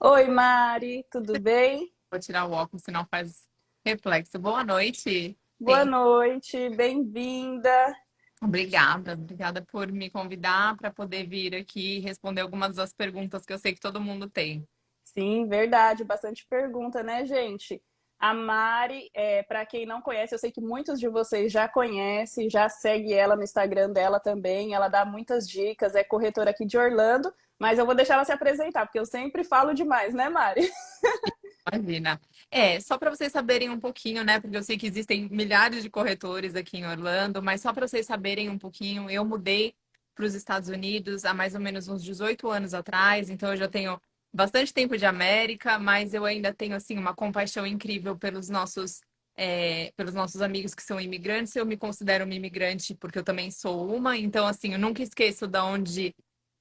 Oi, Mari, tudo bem? Vou tirar o óculos, senão faz reflexo. Boa noite. Boa Sim, noite, bem-vinda. obrigada por me convidar para poder vir aqui e responder algumas das perguntas que eu sei que todo mundo tem. Sim, verdade, bastante pergunta, né, gente? A Mari, para quem não conhece, eu sei que muitos de vocês já conhecem, já segue ela no Instagram dela também. Ela dá muitas dicas, é corretora aqui de Orlando, mas eu vou deixar ela se apresentar, porque eu sempre falo demais, né, Mari? Imagina. Só para vocês saberem um pouquinho, né? Porque eu sei que existem milhares de corretores aqui em Orlando, mas só para vocês saberem um pouquinho, eu mudei para os Estados Unidos há mais ou menos uns 18 anos atrás, então eu já tenho bastante tempo de América, mas eu ainda tenho assim uma compaixão incrível pelos nossos amigos que são imigrantes. Eu me considero uma imigrante porque eu também sou uma, então assim, eu nunca esqueço da onde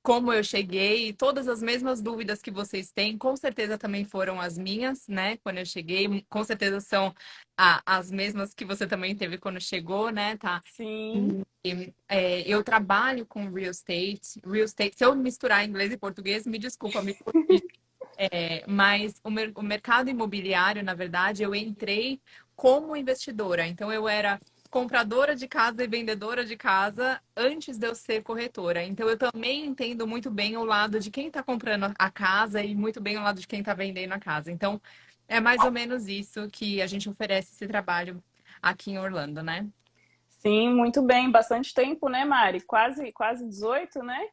como eu cheguei, todas as mesmas dúvidas que vocês têm, com certeza também foram as minhas, né? Quando eu cheguei, com certeza são as mesmas que você também teve quando chegou, né? Tá? Sim, Eu trabalho com real estate. Real estate, se eu misturar inglês e português, me desculpa, me corrija. Mas o mercado imobiliário, na verdade, eu entrei como investidora. Então, eu era compradora de casa e vendedora de casa antes de eu ser corretora. Então, eu também entendo muito bem o lado de quem está comprando a casa e muito bem o lado de quem está vendendo a casa. Então, é mais ou menos isso que a gente oferece esse trabalho aqui em Orlando, né? sim, muito bem, bastante tempo, né, Mari? Quase 18, né?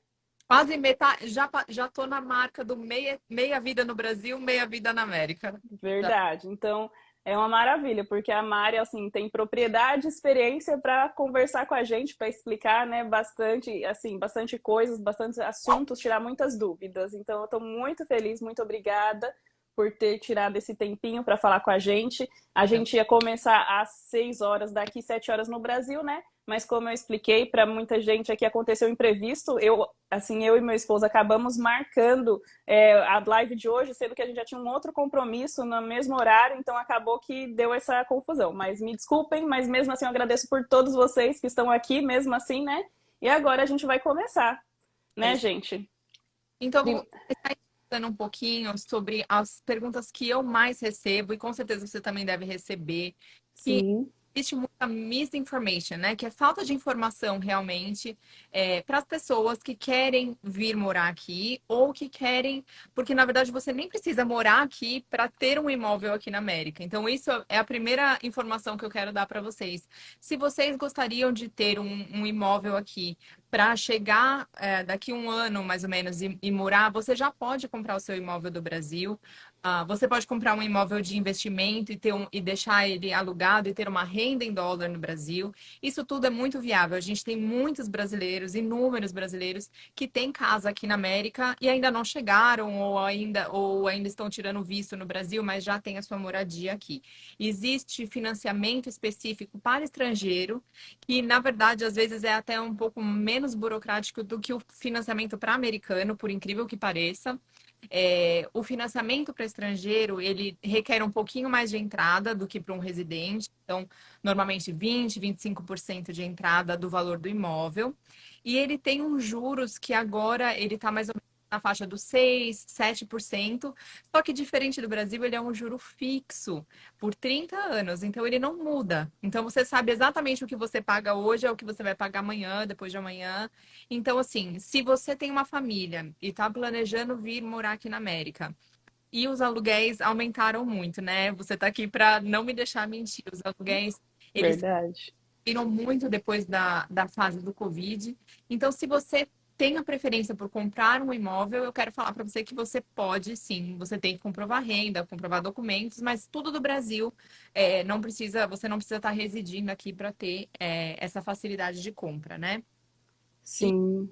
Quase metade, já tô na marca do meia vida no Brasil, meia vida na América. Já. Verdade. Então, é uma maravilha, porque a Mari, assim, tem propriedade e experiência para conversar com a gente, para explicar, né, bastante, assim, bastante coisas, bastante assuntos, tirar muitas dúvidas. Então, eu estou muito feliz, muito obrigada por ter tirado esse tempinho para falar com a gente. A gente ia começar às 6 horas daqui, 7 horas no Brasil, né? Mas como eu expliquei para muita gente aqui, aconteceu um imprevisto. Eu e meu esposo acabamos marcando a live de hoje, sendo que a gente já tinha um outro compromisso no mesmo horário, então acabou que deu essa confusão. Mas me desculpem, mas mesmo assim eu agradeço por todos vocês que estão aqui, mesmo assim, né? E agora a gente vai começar, É né, isso. gente? Então, eu vou começar explicando um pouquinho sobre as perguntas que eu mais recebo, e com certeza você também deve receber, que Sim, existe muita misinformation, né? Que é falta de informação realmente para as pessoas que querem vir morar aqui ou que querem, porque na verdade você nem precisa morar aqui para ter um imóvel aqui na América. Então, isso é a primeira informação que eu quero dar para vocês. Se vocês gostariam de ter um imóvel aqui, para chegar daqui um ano, mais ou menos, e morar, você já pode comprar o seu imóvel do Brasil. Você pode comprar um imóvel de investimento e deixar ele alugado e ter uma renda em dólar no Brasil. Isso tudo é muito viável. A gente tem muitos brasileiros, inúmeros brasileiros, que têm casa aqui na América e ainda não chegaram ou ainda estão tirando visto no Brasil, mas já têm a sua moradia aqui. Existe financiamento específico para estrangeiro que na verdade às vezes é até um pouco menos burocrático do que o financiamento para americano, por incrível que pareça. O financiamento para estrangeiro, ele requer um pouquinho mais de entrada do que para um residente, então normalmente 25% de entrada do valor do imóvel. E ele tem uns juros que agora ele está mais ou menos na faixa dos 6, 7%. Só que diferente do Brasil, ele é um juro fixo por 30 anos, então ele não muda. Então você sabe exatamente o que você paga hoje, é o que você vai pagar amanhã, depois de amanhã. Então, assim, se você tem uma família e está planejando vir morar aqui na América, e os aluguéis aumentaram muito, né? Você está aqui para não me deixar mentir. Os aluguéis, eles verdade. viram muito depois da fase do Covid. Então, se você tem a preferência por comprar um imóvel, eu quero falar para você que você pode, sim. Você tem que comprovar renda, comprovar documentos, mas tudo do Brasil, não precisa, você não precisa estar residindo aqui para ter, essa facilidade de compra, né? Sim,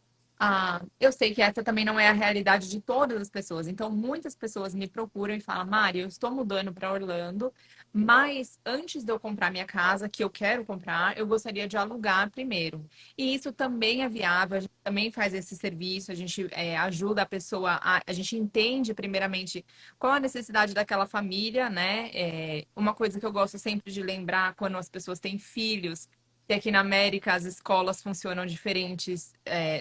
Eu sei que essa também não é a realidade de todas as pessoas. Então, muitas pessoas me procuram e falam: Mari, eu estou mudando para Orlando, mas antes de eu comprar minha casa, que eu quero comprar, eu gostaria de alugar primeiro. E isso também é viável, a gente também faz esse serviço, a gente ajuda a pessoa, a gente entende primeiramente qual a necessidade daquela família, né? Uma coisa que eu gosto sempre de lembrar quando as pessoas têm filhos. E aqui na América as escolas funcionam diferentes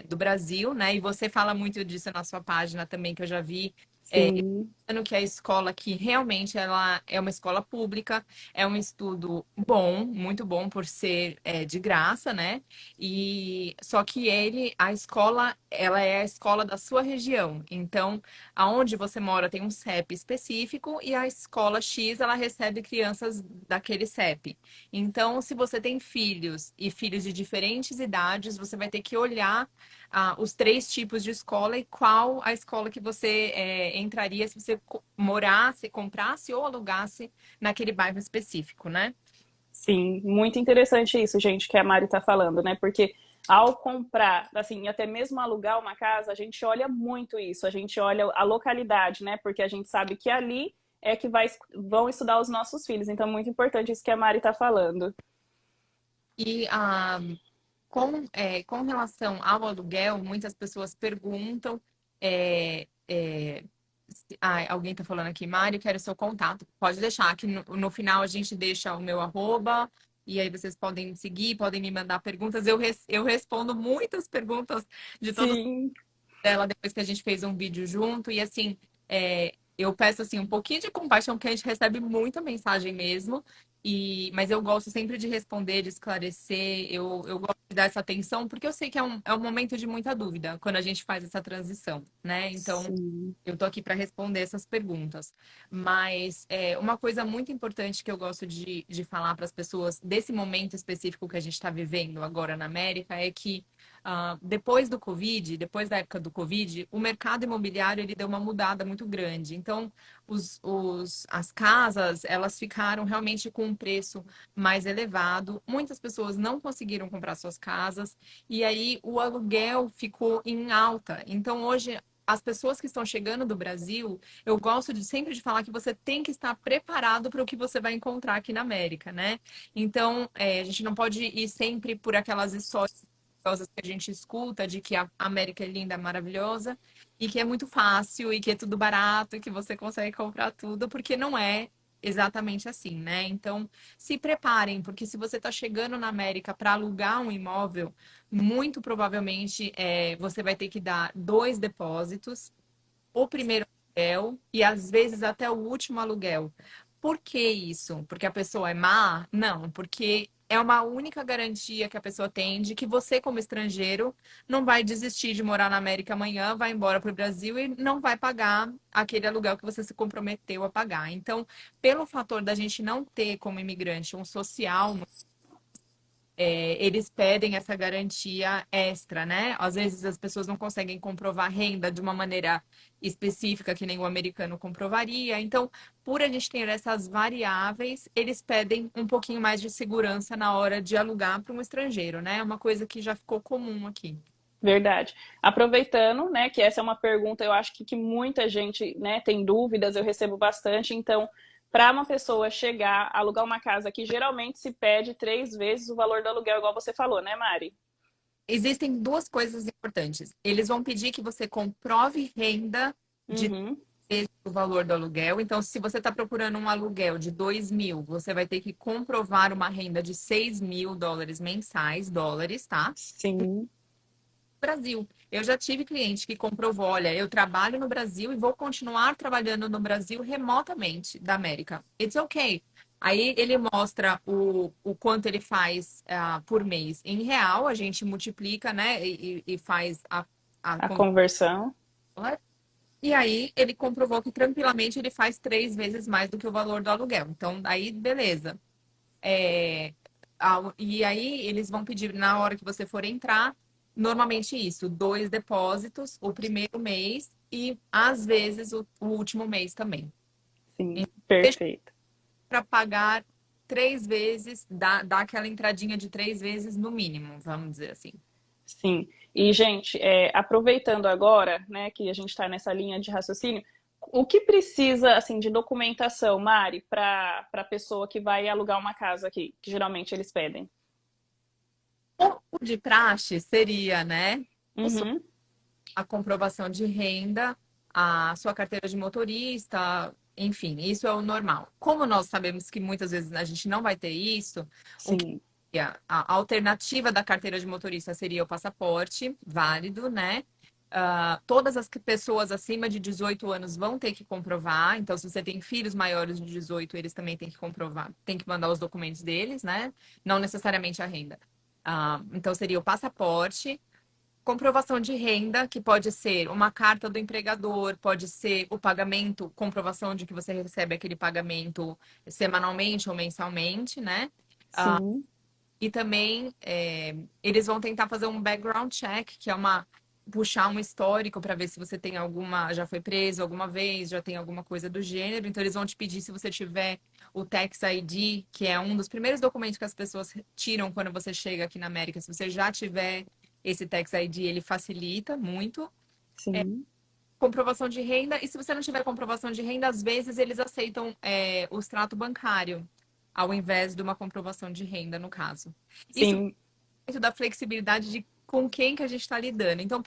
do Brasil, né? E você fala muito disso na sua página também, que eu já vi. Sim. Que a escola aqui realmente ela é uma escola pública, é um estudo bom, muito bom por ser de graça, né? E só que a escola, ela é a escola da sua região. Então, aonde você mora tem um CEP específico e a escola X ela recebe crianças daquele CEP. Então, se você tem filhos e filhos de diferentes idades, você vai ter que olhar os três tipos de escola e qual a escola que você entraria se você morasse, comprasse ou alugasse naquele bairro específico, né? Sim, muito interessante isso, gente, que a Mari está falando, né? Porque ao comprar, assim, até mesmo alugar uma casa, a gente olha muito isso, a gente olha a localidade, né? Porque a gente sabe que ali é que vão estudar os nossos filhos. Então, é muito importante isso que a Mari está falando. E com relação ao aluguel, muitas pessoas perguntam. Alguém está falando aqui, Mário, quero seu contato. Pode deixar, que no final a gente deixa o meu arroba, e aí vocês podem me seguir, podem me mandar perguntas. Eu respondo muitas perguntas de todas Sim, dela depois que a gente fez um vídeo junto. E assim, eu peço assim um pouquinho de compaixão, porque a gente recebe muita mensagem mesmo. Mas eu gosto sempre de responder, de esclarecer, eu gosto de dar essa atenção, porque eu sei que é um momento de muita dúvida quando a gente faz essa transição, né? Então, sim. eu tô aqui para responder essas perguntas. Mas uma coisa muito importante que eu gosto de falar para as pessoas desse momento específico que a gente está vivendo agora na América é que depois do Covid, depois da época do Covid, o mercado imobiliário ele deu uma mudada muito grande. Então, as casas, elas ficaram realmente com um preço mais elevado. Muitas pessoas não conseguiram comprar suas casas e aí o aluguel ficou em alta. Então, hoje as pessoas que estão chegando do Brasil, eu gosto de sempre de falar que você tem que estar preparado para o que você vai encontrar aqui na América, né? Então, a gente não pode ir sempre por aquelas histórias que a gente escuta de que a América é linda, maravilhosa, e que é muito fácil, e que é tudo barato, e que você consegue comprar tudo, porque não é exatamente assim, né? Então, se preparem, porque se você está chegando na América para alugar um imóvel, muito provavelmente você vai ter que dar dois depósitos, o primeiro aluguel e às vezes até o último aluguel. Por que isso? Porque a pessoa é má? Não, porque é uma única garantia que a pessoa tem de que você, como estrangeiro, não vai desistir de morar na América amanhã, vai embora para o Brasil e não vai pagar aquele aluguel que você se comprometeu a pagar. Então, pelo fator da gente não ter como imigrante um social, eles pedem essa garantia extra, né? Às vezes as pessoas não conseguem comprovar renda de uma maneira específica que nem o americano comprovaria. Então, por a gente ter essas variáveis, eles pedem um pouquinho mais de segurança na hora de alugar para um estrangeiro, né? É uma coisa que já ficou comum aqui. Verdade. Aproveitando, né, que essa é uma pergunta, eu acho que muita gente, né, tem dúvidas, eu recebo bastante, então, para uma pessoa chegar, alugar uma casa aqui, geralmente se pede 3 vezes o valor do aluguel, igual você falou, né, Mari? Existem duas coisas importantes. Eles vão pedir que você comprove renda de Uhum. vezes o valor do aluguel. Então, se você está procurando um aluguel de 2.000, você vai ter que comprovar uma renda de 6.000 dólares mensais, dólares, tá? Sim, Brasil. Eu já tive cliente que comprovou, olha, eu trabalho no Brasil e vou continuar trabalhando no Brasil remotamente da América. It's okay. Aí ele mostra o quanto ele faz por mês em real, a gente multiplica, né, e faz a a conversão. conversão. E aí ele comprovou que tranquilamente ele faz 3 vezes mais do que o valor do aluguel. Então, aí, beleza. É, e aí eles vão pedir na hora que você for entrar, normalmente isso, dois depósitos, o primeiro mês e às vezes o último mês também. Sim, perfeito. Para pagar 3 vezes, dá aquela entradinha de 3 vezes no mínimo, vamos dizer assim. Sim. E, gente, aproveitando agora, né, que a gente está nessa linha de raciocínio, o que precisa, assim, de documentação, Mari, para a pessoa que vai alugar uma casa aqui, que geralmente eles pedem? O de praxe seria, né? Uhum. A comprovação de renda, a sua carteira de motorista, enfim, isso é o normal. Como nós sabemos que muitas vezes a gente não vai ter isso, o que Sim, a alternativa da carteira de motorista seria o passaporte válido, né? Todas as pessoas acima de 18 anos vão ter que comprovar. Então, se você tem filhos maiores de 18, eles também têm que comprovar, têm que mandar os documentos deles, né? Não necessariamente a renda. Então, seria o passaporte, comprovação de renda, que pode ser uma carta do empregador, pode ser o pagamento, comprovação de que você recebe aquele pagamento semanalmente ou mensalmente, né? Sim. E também eles vão tentar fazer um background check, que é puxar um histórico para ver se você tem já foi preso alguma vez, já tem alguma coisa do gênero. Então eles vão te pedir se você tiver o Tax ID, que é um dos primeiros documentos que as pessoas tiram quando você chega aqui na América. Se você já tiver esse Tax ID, ele facilita muito. Sim. Comprovação de renda, e se você não tiver comprovação de renda, às vezes eles aceitam o extrato bancário, ao invés de uma comprovação de renda, no caso. Isso Sim. muito da flexibilidade de com quem que a gente está lidando. Então,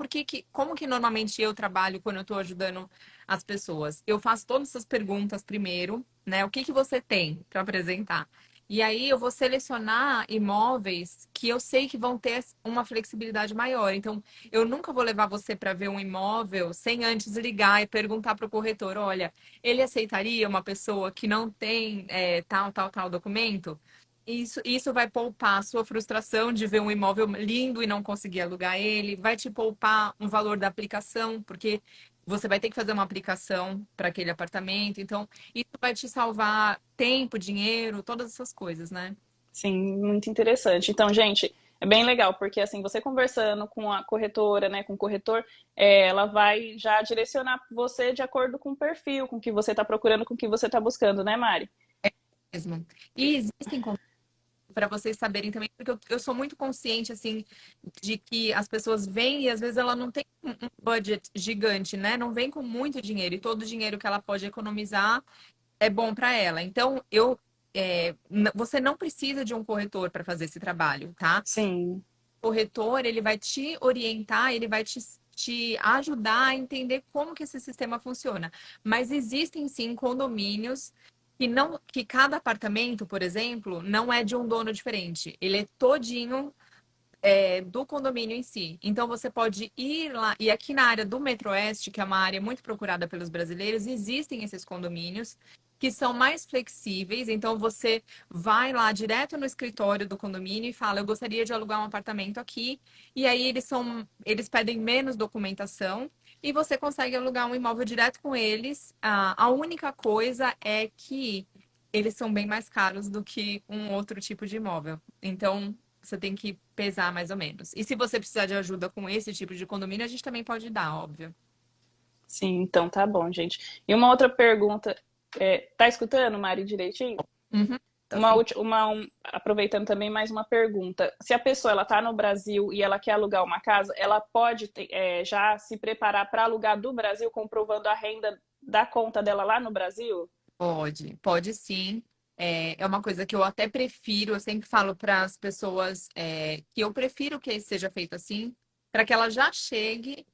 como que normalmente eu trabalho quando eu estou ajudando as pessoas? Eu faço todas essas perguntas primeiro, né? O que que você tem para apresentar? E aí eu vou selecionar imóveis que eu sei que vão ter uma flexibilidade maior. Então, eu nunca vou levar você para ver um imóvel sem antes ligar e perguntar para o corretor, olha, ele aceitaria uma pessoa que não tem tal documento? Isso vai poupar a sua frustração de ver um imóvel lindo e não conseguir alugar ele, vai te poupar um valor da aplicação, porque você vai ter que fazer uma aplicação para aquele apartamento. Então, isso vai te salvar tempo, dinheiro, todas essas coisas, né? Sim, muito interessante. Então, gente, é bem legal, porque assim, você conversando com a corretora, né, com o corretor, ela vai já direcionar você de acordo com o perfil, com o que você está procurando, com o que você está buscando, né, Mari? Mesmo. E existem para vocês saberem também, porque eu sou muito consciente, assim, de que as pessoas vêm e às vezes ela não tem um budget gigante, né? Não vem com muito dinheiro e todo o dinheiro que ela pode economizar é bom para ela. Então, você não precisa de um corretor para fazer esse trabalho, tá? Sim, O corretor, ele vai te orientar, ele vai te ajudar a entender como que esse sistema funciona. Mas existem sim condomínios que cada apartamento, por exemplo, não é de um dono diferente. Ele é todinho do condomínio em si. Então você pode ir lá, e aqui na área do Metroeste, que é uma área muito procurada pelos brasileiros, existem esses condomínios que são mais flexíveis. Então você vai lá direto no escritório do condomínio e fala: eu gostaria de alugar um apartamento aqui. E aí eles pedem menos documentação e você consegue alugar um imóvel direto com eles. A única coisa é que eles são bem mais caros do que um outro tipo de imóvel. Então, você tem que pesar mais ou menos. E se você precisar de ajuda com esse tipo de condomínio, a gente também pode dar, óbvio. sim, então tá bom, gente. E uma outra pergunta, tá escutando, Mari, direitinho? Uhum, tá Uma, sim. aproveitando também mais uma pergunta. Se a pessoa ela está no Brasil e ela quer alugar uma casa, ela pode já se preparar para alugar do Brasil, comprovando a renda da conta dela lá no Brasil? Pode sim. É uma coisa que eu até prefiro, eu sempre falo para as pessoas que eu prefiro que seja feito assim, para que ela já chegue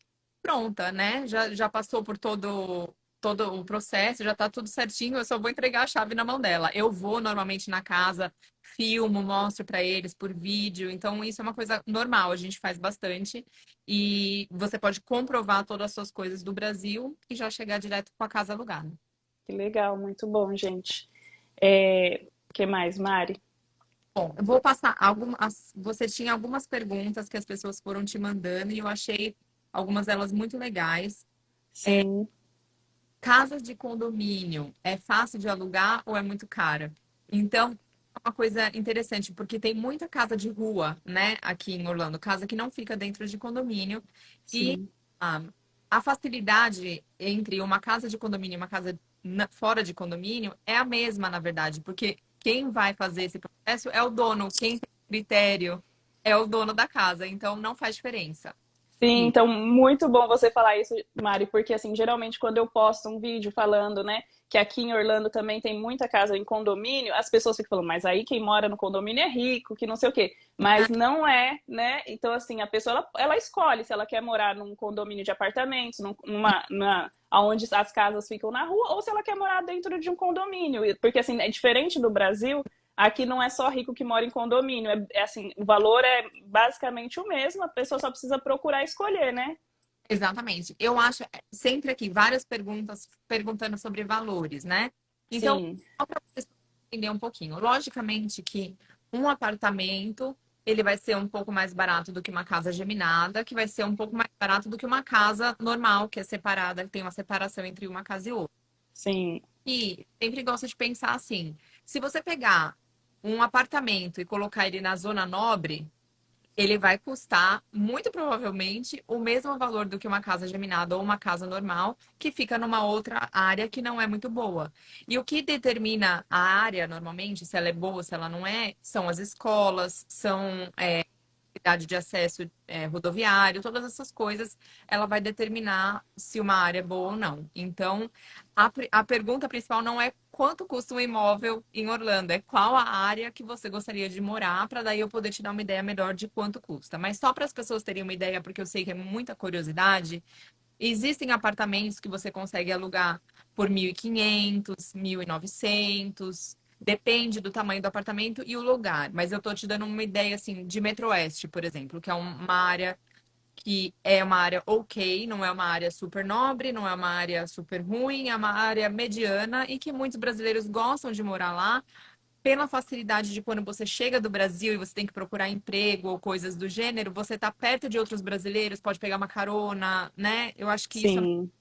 pronta, né? Já passou por todo o processo, já tá tudo certinho, eu só vou entregar a chave na mão dela. Eu vou normalmente na casa, filmo, mostro para eles por vídeo, então isso é uma coisa normal, a gente faz bastante. E você pode comprovar todas as suas coisas do Brasil e já chegar direto com a casa alugada. Que legal, muito bom, gente. Que mais, Mari? Bom, eu vou passar algumas. Você tinha algumas perguntas que as pessoas foram te mandando e eu achei algumas delas muito legais. Sim, Casas de condomínio, é fácil de alugar ou é muito cara? Então, é uma coisa interessante, porque tem muita casa de rua, né, aqui em Orlando, casa que não fica dentro de condomínio, e sim. ah, a facilidade entre uma casa de condomínio e uma casa fora de condomínio é a mesma, na verdade, porque quem vai fazer esse processo é o dono, quem tem critério é o dono da casa, então não faz diferença. Sim, E então muito bom você falar isso, Mari, porque assim, geralmente quando eu posto um vídeo falando, né, que aqui em Orlando também tem muita casa em condomínio, as pessoas ficam falando, mas aí quem mora no condomínio é rico, que não sei o quê. Mas não é, né? Então, assim, a pessoa ela escolhe se ela quer morar num condomínio de apartamentos, onde as casas ficam na rua, ou se ela quer morar dentro de um condomínio. Porque assim, é diferente do Brasil. Aqui não é só rico que mora em condomínio, assim, o valor é basicamente o mesmo, a pessoa só precisa procurar escolher, né? Exatamente. Eu acho sempre aqui várias perguntas perguntando sobre valores, né? Então, Sim, só para vocês entender um pouquinho. Logicamente que um apartamento ele vai ser um pouco mais barato do que uma casa geminada, que vai ser um pouco mais barato do que uma casa normal, que é separada, que tem uma separação entre uma casa e outra. sim, E sempre gosto de pensar assim: se você pegar um apartamento e colocar ele na zona nobre, ele vai custar, muito provavelmente, o mesmo valor do que uma casa geminada ou uma casa normal, que fica numa outra área que não é muito boa. E o que determina a área, normalmente, se ela é boa, se ela não é, são as escolas, são facilidade de acesso rodoviário, todas essas coisas, ela vai determinar se uma área é boa ou não. Então, a pergunta principal não é quanto custa um imóvel em Orlando, é qual a área que você gostaria de morar, para daí eu poder te dar uma ideia melhor de quanto custa. Mas só para as pessoas terem uma ideia, porque eu sei que é muita curiosidade, existem apartamentos que você consegue alugar por 1.500, 1.900. Depende do tamanho do apartamento e o lugar. Mas eu tô te dando uma ideia, assim, de Metroeste, por exemplo, que é uma área que é uma área ok, não é uma área super nobre, não é uma área super ruim, é uma área mediana e que muitos brasileiros gostam de morar lá pela facilidade de quando você chega do Brasil e você tem que procurar emprego ou coisas do gênero, você tá perto de outros brasileiros, pode pegar uma carona, né? Eu acho que isso sim.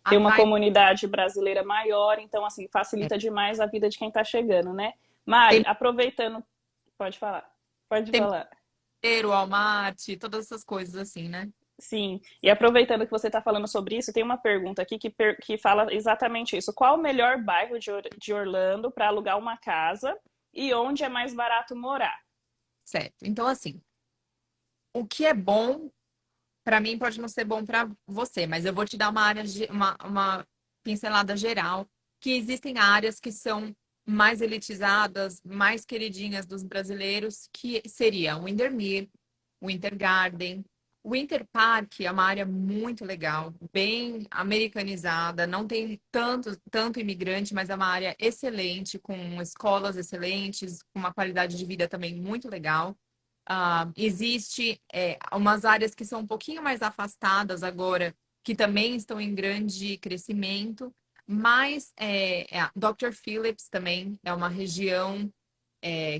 Tem uma atrai. comunidade brasileira maior, então, assim, É, facilita demais a vida de quem está chegando, né? Mari, tem, aproveitando, pode falar, pode tem falar. Cruzeiro, Walmart, todas essas coisas assim, né? Sim, e aproveitando que você está falando sobre isso, tem uma pergunta aqui que fala exatamente isso. Qual o melhor bairro de Orlando para alugar uma casa e onde é mais barato morar? Certo. Então, assim, o que é bom para mim pode não ser bom para você, mas eu vou te dar uma área, uma pincelada geral, que existem áreas que são mais elitizadas, mais queridinhas dos brasileiros, que seria o Windermere, o Winter Garden. O Winter Park é uma área muito legal, bem americanizada, não tem tanto imigrante, mas é uma área excelente, com escolas excelentes, com uma qualidade de vida também muito legal. Existe umas áreas que são um pouquinho mais afastadas agora, que também estão em grande crescimento, mas a Dr. Phillips também é uma região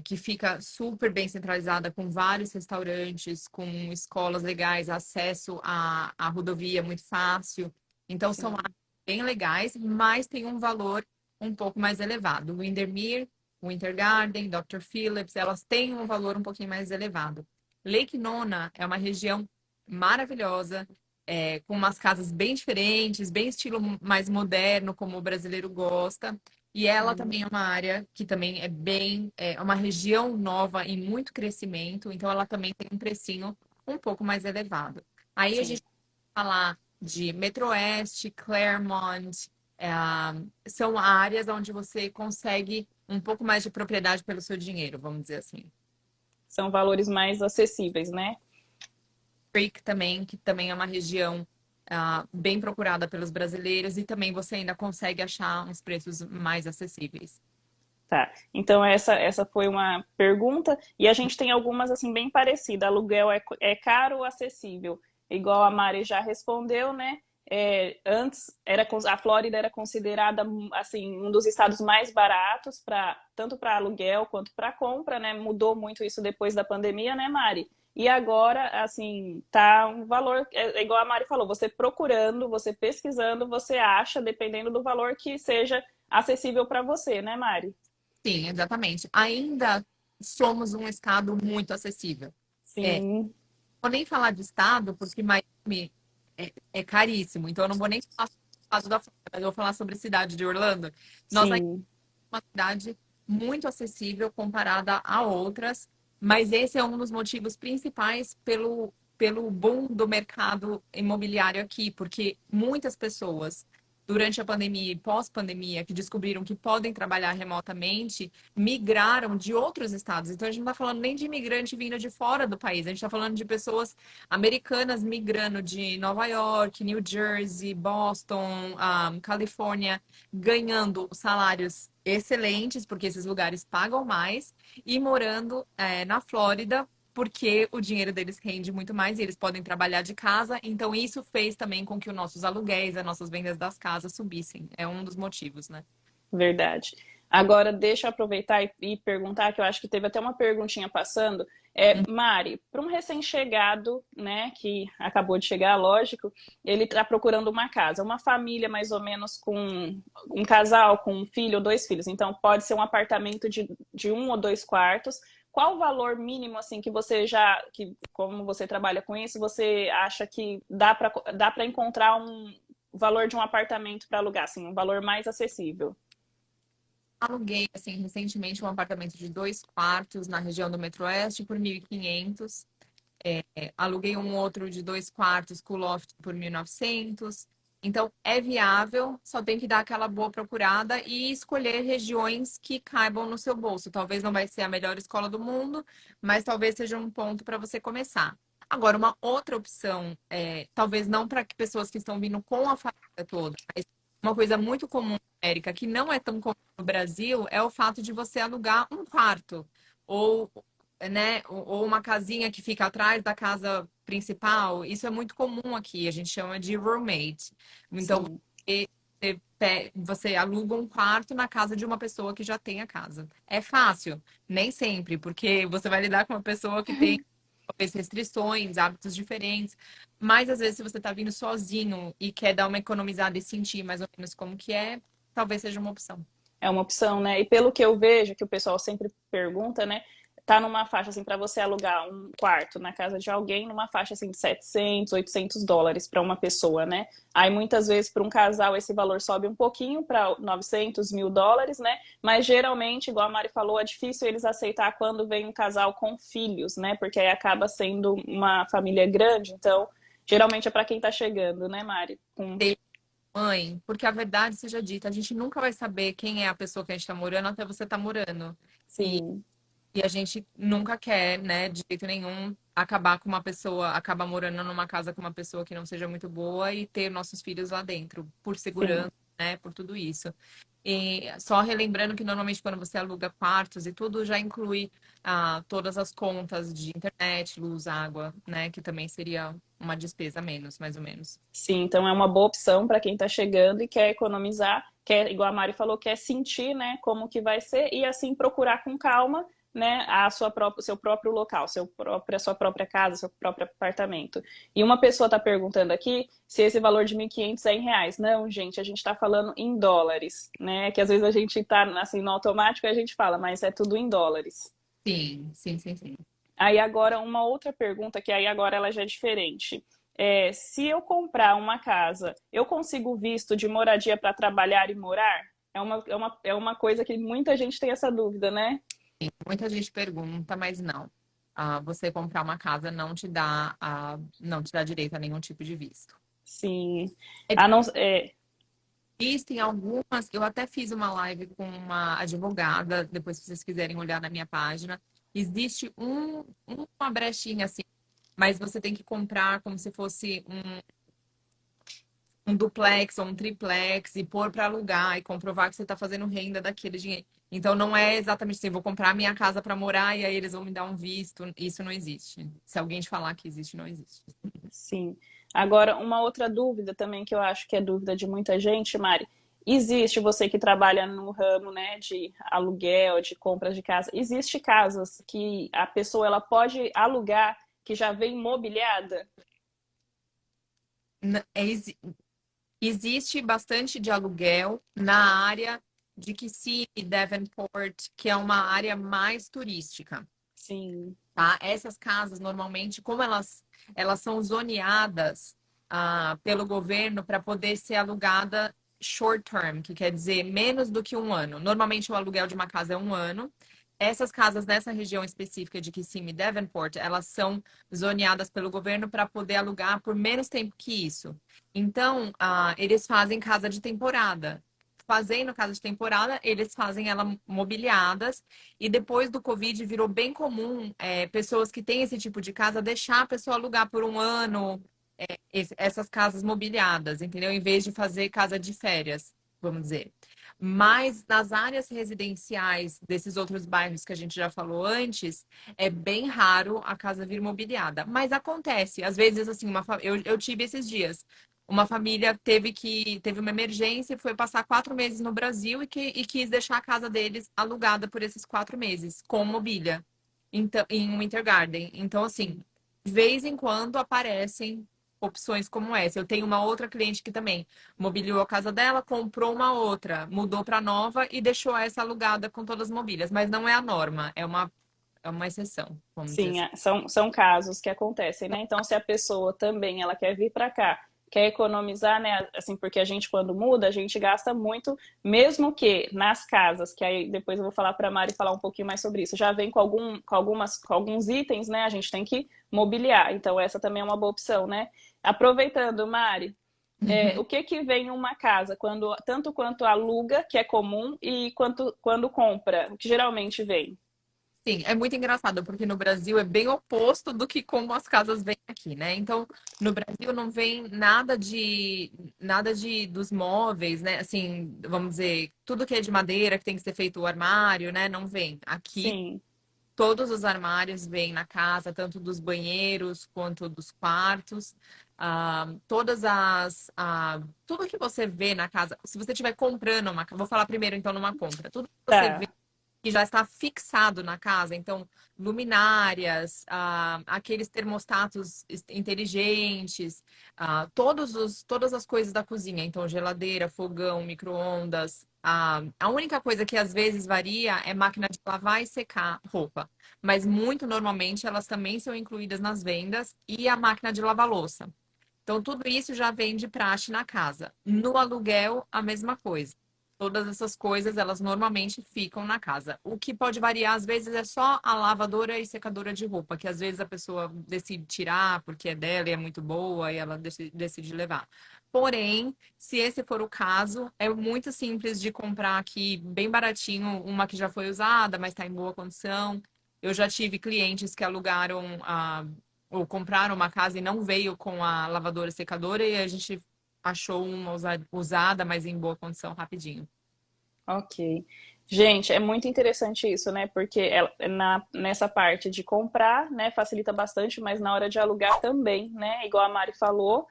que fica super bem centralizada, com vários restaurantes, com escolas legais, acesso à rodovia muito fácil. Então, são Sim, áreas bem legais, mas tem um valor um pouco mais elevado. Windermere, Winter Garden, Dr. Phillips, elas têm um valor um pouquinho mais elevado. Lake Nona é uma região maravilhosa, com umas casas bem diferentes, bem estilo mais moderno, como o brasileiro gosta. E ela sim, também é uma área que também é uma região nova em muito crescimento, então ela também tem um precinho um pouco mais elevado. Aí a sim. gente vai falar de Metroeste, Claremont, é, são áreas onde você consegue um pouco mais de propriedade pelo seu dinheiro, vamos dizer assim. São valores mais acessíveis, né? Creek também, que também é uma região bem procurada pelos brasileiros e também você ainda consegue achar uns preços mais acessíveis. Tá. Então essa foi uma pergunta e a gente tem algumas assim bem parecidas. Aluguel é caro ou acessível? Igual a Mari já respondeu, né? Antes a Flórida era considerada assim um dos estados mais baratos para tanto para aluguel quanto para compra, né? Mudou muito isso depois da pandemia, né, Mari? E agora, assim, tá um valor, igual a Mari falou, você procurando, você pesquisando, você acha, dependendo do valor que seja acessível para você, né, Mari? Sim, exatamente. Ainda somos um estado muito acessível. É, Sim, vou nem falar de estado, porque Miami é caríssimo. Então, eu não vou nem falar sobre o estado da Flórida, mas eu vou falar sobre a cidade de Orlando. Nós ainda sim, somos uma cidade muito acessível comparada a outras, mas esse é um dos motivos principais pelo boom do mercado imobiliário aqui, porque muitas pessoas, durante a pandemia e pós-pandemia, que descobriram que podem trabalhar remotamente, migraram de outros estados. Então, a gente não está falando nem de imigrante vindo de fora do país, a gente está falando de pessoas americanas migrando de Nova York, New Jersey, Boston, Califórnia, ganhando salários excelentes, porque esses lugares pagam mais, e morando na Flórida porque o dinheiro deles rende muito mais e eles podem trabalhar de casa. Então, isso fez também com que os nossos aluguéis, as nossas vendas das casas subissem. É um dos motivos, né? Verdade. Agora, deixa eu aproveitar e perguntar, que eu acho que teve até uma perguntinha passando. Mari, para um recém-chegado, né, que acabou de chegar, lógico, ele está procurando uma casa, uma família mais ou menos com um casal, com um filho ou dois filhos. Então, pode ser um apartamento de 1 ou 2 quartos. Qual o valor mínimo, assim, que você já, que como você trabalha com isso, você acha que dá para encontrar um valor de um apartamento para alugar, assim, um valor mais acessível? Aluguei, assim, recentemente um apartamento de 2 quartos na região do Metroeste por 1.500. Aluguei um outro de 2 quartos com loft por 1.900. Então, é viável, só tem que dar aquela boa procurada e escolher regiões que caibam no seu bolso. Talvez não vai ser a melhor escola do mundo, mas talvez seja um ponto para você começar. Agora, uma outra opção, talvez não para pessoas que estão vindo com a família toda, mas uma coisa muito comum, América, que não é tão comum no Brasil, é o fato de você alugar um quarto. Ou né? Ou uma casinha que fica atrás da casa principal. Isso é muito comum aqui, a gente chama de roommate. Então, Sim. você aluga um quarto na casa de uma pessoa que já tem a casa. É fácil? Nem sempre, porque você vai lidar com uma pessoa que tem talvez restrições, hábitos diferentes. Mas às vezes, se você está vindo sozinho e quer dar uma economizada e sentir mais ou menos como que é, talvez seja uma opção. É uma opção, né? E pelo que eu vejo, que o pessoal sempre pergunta, né? Tá numa faixa assim para você alugar um quarto na casa de alguém, numa faixa assim de 700, 800 dólares para uma pessoa, né? Aí muitas vezes para um casal esse valor sobe um pouquinho para 900, 1.000 dólares, né? Mas geralmente, igual a Mari falou, é difícil eles aceitar quando vem um casal com filhos, né? Porque aí acaba sendo uma família grande, então geralmente é para quem tá chegando, né, Mari? Mãe, porque a verdade seja dita, a gente nunca vai saber quem é a pessoa que a gente tá morando até você tá morando. E, Sim, e a gente nunca quer, né, de jeito nenhum, acabar com uma pessoa, acabar morando numa casa com uma pessoa que não seja muito boa e ter nossos filhos lá dentro, por sim. segurança, né, por tudo isso. E só relembrando que normalmente quando você aluga quartos e tudo, já inclui todas as contas de internet, luz, água, né, que também seria uma despesa a menos, mais ou menos. Sim, então é uma boa opção para quem está chegando e quer economizar, quer, igual a Mari falou, quer sentir, né, como que vai ser e assim procurar com calma, né, o seu próprio local, a sua própria casa, seu próprio apartamento. E uma pessoa está perguntando aqui se esse valor de 1.500 é em reais. Não, gente, a gente está falando em dólares, né? Que às vezes a gente está assim no automático e a gente fala, mas é tudo em dólares. Sim, sim, sim, sim. Aí agora uma outra pergunta que aí agora ela já é diferente. Se eu comprar uma casa, eu consigo visto de moradia para trabalhar e morar? É uma coisa que muita gente tem essa dúvida, né? Muita gente pergunta, mas não. Você comprar uma casa não te dá direito a nenhum tipo de visto. Sim. É A não, Existem algumas, eu até fiz uma live com uma advogada, depois se vocês quiserem olhar na minha página. Existe uma brechinha assim, mas você tem que comprar como se fosse um duplex ou um triplex e pôr para alugar e comprovar que você está fazendo renda daquele dinheiro. Então não é exatamente assim, vou comprar minha casa para morar e aí eles vão me dar um visto. Isso não existe. Se alguém te falar que existe, não existe. sim. Agora, uma outra dúvida também que eu acho que é dúvida de muita gente, Mari. Existe você que trabalha no ramo, né, de aluguel, de compras de casa. Existe casas que a pessoa ela pode alugar que já vem mobiliada? N- é exi- Existe bastante de aluguel na área de Kissimmee, Davenport, que é uma área mais turística. Sim, Tá? Essas casas, normalmente, como elas são zoneadas pelo governo para poder ser alugada short term, que quer dizer menos do que um ano. Normalmente, o aluguel de uma casa é um ano. Essas casas nessa região específica de Kissimmee e Davenport, elas são zoneadas pelo governo para poder alugar por menos tempo que isso. Então, eles fazem casa de temporada. Fazendo casa de temporada, eles fazem ela mobiliadas e depois do Covid virou bem comum pessoas que têm esse tipo de casa deixar a pessoa alugar por um ano essas casas mobiliadas, entendeu? Em vez de fazer casa de férias, vamos dizer. Mas nas áreas residenciais desses outros bairros que a gente já falou antes, é bem raro a casa vir mobiliada. Mas acontece, às vezes, assim, eu tive esses dias. Uma família teve uma emergência e foi passar 4 meses no Brasil e quis deixar a casa deles alugada por esses 4 meses, com mobília, então, em um Intergarden. Então, assim, de vez em quando aparecem opções como essa. Eu tenho uma outra cliente que também mobiliou a casa dela, comprou uma outra, mudou para nova e deixou essa alugada com todas as mobílias. Mas não é a norma, é uma exceção, vamos dizer Sim, assim. são casos que acontecem, né? Então, se a pessoa também ela quer vir para cá, quer economizar, né? Assim, porque a gente quando muda, a gente gasta muito, mesmo que nas casas, que aí depois eu vou falar para a Mari falar um pouquinho mais sobre isso. Já vem com alguns itens, né? A gente tem que mobiliar. Então, essa também é uma boa opção, né? Aproveitando, Mari, o que que vem em uma casa quando tanto quanto aluga, que é comum, e quanto quando compra, o que geralmente vem? Sim, é muito engraçado, porque no Brasil é bem oposto do que como as casas vêm aqui, né? Então, no Brasil não vem nada de dos móveis, né? Assim, vamos dizer, tudo que é de madeira, que tem que ser feito o armário, né? Não vem. Aqui, Sim, todos os armários vêm na casa, tanto dos banheiros quanto dos quartos. Tudo que você vê na casa, se você estiver comprando uma casa, vou falar primeiro então numa compra. Tudo que você vê tá. que já está fixado na casa. Então, luminárias, aqueles termostatos inteligentes, todas as coisas da cozinha. Então, geladeira, fogão, micro-ondas. A única coisa que às vezes varia é máquina de lavar e secar roupa. Mas muito normalmente elas também são incluídas nas vendas e a máquina de lavar louça. Então, tudo isso já vem de praxe na casa. No aluguel, a mesma coisa. Todas essas coisas, elas normalmente ficam na casa. O que pode variar, às vezes, é só a lavadora e secadora de roupa, que às vezes a pessoa decide tirar porque é dela e é muito boa e ela decide levar. Porém, se esse for o caso, é muito simples de comprar aqui, bem baratinho, uma que já foi usada, mas está em boa condição. Eu já tive clientes que alugaram ou compraram uma casa e não veio com a lavadora e secadora e a gente achou uma usada, mas em boa condição rapidinho. Ok. Gente, é muito interessante isso, né? Porque nessa parte de comprar, né, facilita bastante, mas na hora de alugar também, né? Igual a Mari falou,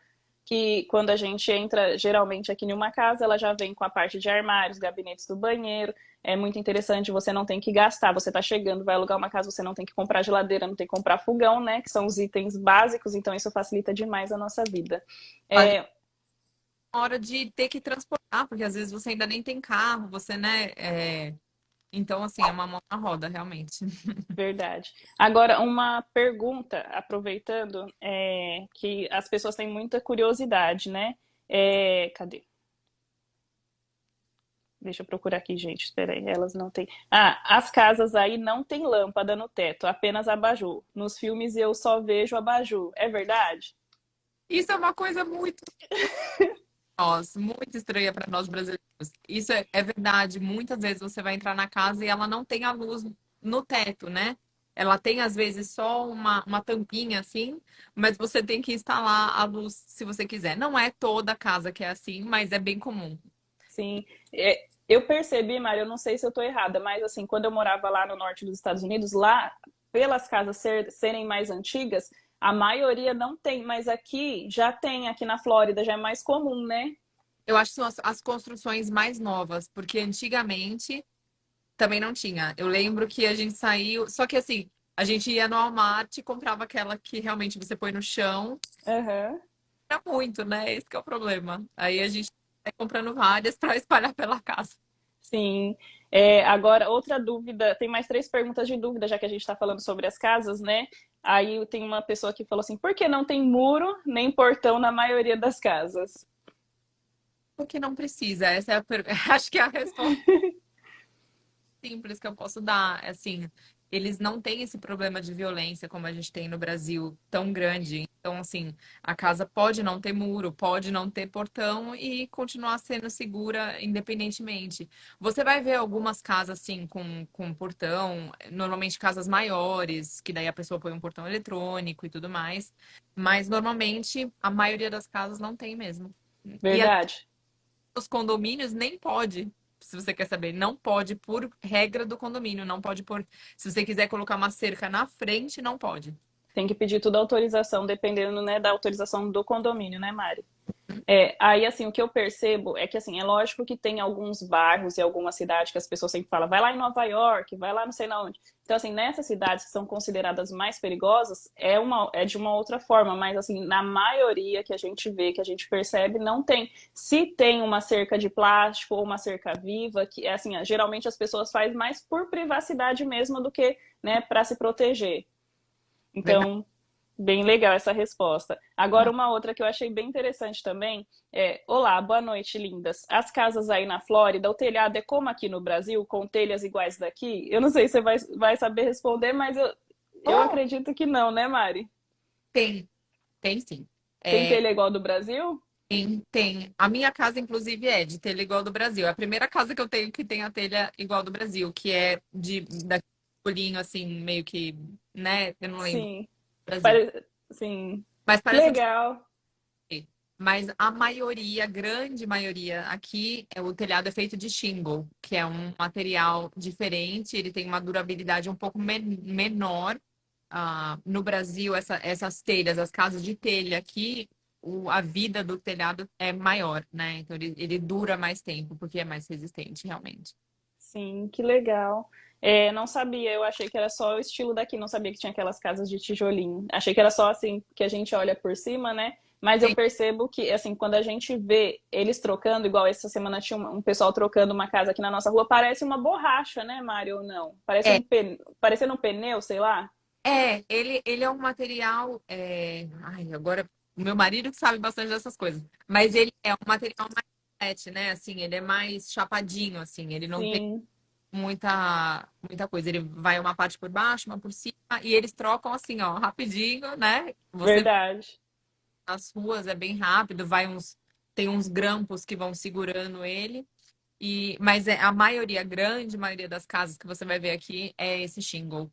que quando a gente entra geralmente aqui em uma casa, ela já vem com a parte de armários, gabinetes do banheiro. É muito interessante, você não tem que gastar. Você tá chegando, vai alugar uma casa, você não tem que comprar geladeira, não tem que comprar fogão, né? Que são os itens básicos, então isso facilita demais a nossa vida. É, Hora de ter que transportar, porque às vezes você ainda nem tem carro, você, né? Então, assim, é uma mão na roda, realmente. verdade. Agora, uma pergunta, aproveitando, que as pessoas têm muita curiosidade, né? Cadê? Deixa eu procurar aqui, gente. Espera aí, elas não têm. Ah, as casas aí não tem lâmpada no teto, apenas abajur. Nos filmes eu só vejo abajur. É verdade? Isso é uma coisa muito estranha para nós brasileiros. Isso é verdade. Muitas vezes você vai entrar na casa e ela não tem a luz no teto, né? Ela tem, às vezes, só uma tampinha assim, mas você tem que instalar a luz se você quiser. Não é toda casa que é assim, mas é bem comum. Sim. Eu percebi, Mário, eu não sei se eu estou errada, mas assim, quando eu morava lá no norte dos Estados Unidos, lá, pelas casas serem mais antigas, a maioria não tem, mas aqui já tem, aqui na Flórida já é mais comum, né? Eu acho que são as construções mais novas, porque antigamente também não tinha. Eu lembro que a gente saiu, só que assim, a gente ia no Walmart e comprava aquela que realmente você põe no chão. Aham. Era muito, né? Esse que é o problema. Aí a gente vai comprando várias para espalhar pela casa. Sim. Agora, outra dúvida, tem mais três perguntas de dúvida, já que a gente está falando sobre as casas, né? Aí tem uma pessoa que falou assim: por que não tem muro nem portão na maioria das casas? Porque não precisa. Essa é acho que é a resposta simples que eu posso dar. Assim, eles não têm esse problema de violência como a gente tem no Brasil, tão grande. Então, assim, a casa pode não ter muro, pode não ter portão e continuar sendo segura independentemente. Você vai ver algumas casas, assim, com portão, normalmente casas maiores, que daí a pessoa põe um portão eletrônico e tudo mais. Mas, normalmente, a maioria das casas não tem mesmo. E Verdade. os condomínios nem pode. se você quer saber, não pode por regra do condomínio, não pode por, se você quiser colocar uma cerca na frente, não pode. Tem que pedir tudo autorização, dependendo, né, da autorização do condomínio, né, Mari? Aí, assim, o que eu percebo é que, assim, é lógico que tem alguns bairros e alguma cidade que as pessoas sempre falam, vai lá em Nova York, vai lá não sei na onde. Então, assim, nessas cidades que são consideradas mais perigosas, é de uma outra forma, mas, assim, na maioria que a gente vê, que a gente percebe, não tem. Se tem uma cerca de plástico ou uma cerca viva, que, é assim, geralmente as pessoas fazem mais por privacidade mesmo do que, né, para se proteger. Verdade. Então, bem legal essa resposta. Agora, uma outra que eu achei bem interessante também é: olá, boa noite, lindas. As casas aí na Flórida, o telhado é como aqui no Brasil, com telhas iguais daqui? Eu não sei se você vai saber responder, mas eu Oh, acredito que não, né, Mari? tem, tem sim. Tem É, telha igual do Brasil? tem. A minha casa, inclusive, é de telha igual do Brasil. É a primeira casa que eu tenho que tem a telha igual do Brasil, que é daquele bolinho assim, meio que, né? Eu não lembro do Sim. Brasil. Sim. Mas Que parece um legal. tipo. Mas a maioria, a grande maioria aqui, o telhado é feito de shingle, que é um material diferente, ele tem uma durabilidade um pouco menor. No Brasil, essas telhas, as casas de telha aqui, a vida do telhado é maior, né? Então ele dura mais tempo, porque é mais resistente, realmente. Sim, que legal. Não sabia, eu achei que era só o estilo daqui, não sabia que tinha aquelas casas de tijolinho. Achei que era só assim que a gente olha por cima, né? Mas eu Tem- percebo que, assim, quando a gente vê eles trocando, igual essa semana tinha um pessoal trocando uma casa aqui na nossa rua, parece uma borracha, né, Mário, ou não? Parece É, parecendo um pneu, sei lá. ele é um material. Ai, agora, o meu marido que sabe bastante dessas coisas, mas ele é um material mais flat, né? Assim, ele é mais chapadinho, assim, ele não tem Sim, muita coisa. Ele vai uma parte por baixo, uma por cima, e eles trocam assim, ó, rapidinho, né? Você verdade. nas ruas é bem rápido, tem uns grampos que vão segurando ele. Mas a maioria, a grande maioria das casas que você vai ver aqui é esse shingle.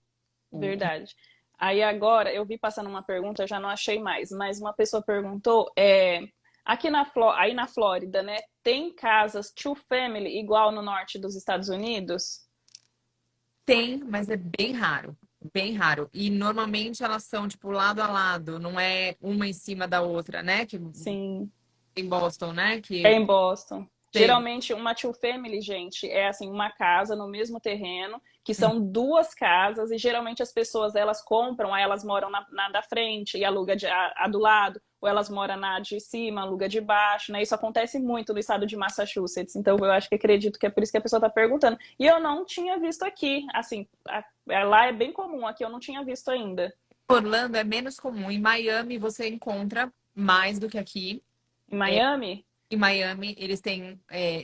O, Verdade. Aí agora, eu vi passando uma pergunta, eu já não achei mais, mas uma pessoa perguntou, aqui aí na Flórida, né, tem casas two family igual no norte dos Estados Unidos? Tem, mas é bem raro. Bem raro. E normalmente elas são, tipo, lado a lado, não é uma em cima da outra, né? Que Sim. em Boston, né? É Que em Boston. tem. Geralmente, uma two family, gente, é assim, uma casa no mesmo terreno, que são duas casas, e geralmente as pessoas, elas compram, aí elas moram na da frente e aluga a do lado, ou elas moram na de cima, aluga de baixo, né? Isso acontece muito no estado de Massachusetts, então eu acho que acredito que é por isso que a pessoa está perguntando. E eu não tinha visto aqui, assim, lá é bem comum, aqui eu não tinha visto ainda. Orlando é menos comum. Em Miami você encontra mais do que aqui. Em Miami? Em Miami, eles têm,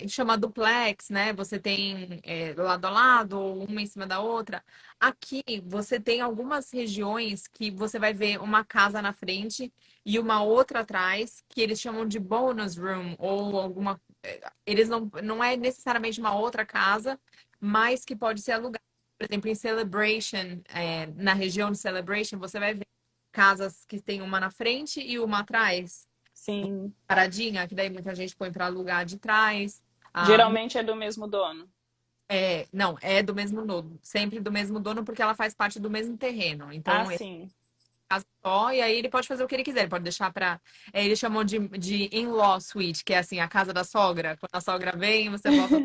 chama duplex, né? Você tem lado a lado, ou uma em cima da outra. Aqui, você tem algumas regiões que você vai ver uma casa na frente e uma outra atrás, que eles chamam de bonus room, ou alguma. Eles não é necessariamente uma outra casa, mas que pode ser alugada. Por exemplo, em Celebration, na região de Celebration, você vai ver casas que tem uma na frente e uma atrás Sim. paradinha, que daí muita gente põe para alugar de trás. Ah, Geralmente é do mesmo dono. não, é do mesmo dono, sempre do mesmo dono, porque ela faz parte do mesmo terreno. Ah, Então, é sim. casa só, e aí ele pode fazer o que ele quiser, ele pode deixar para. Eles chamam de in-law suite, que é assim, a casa da sogra. Quando a sogra vem, você volta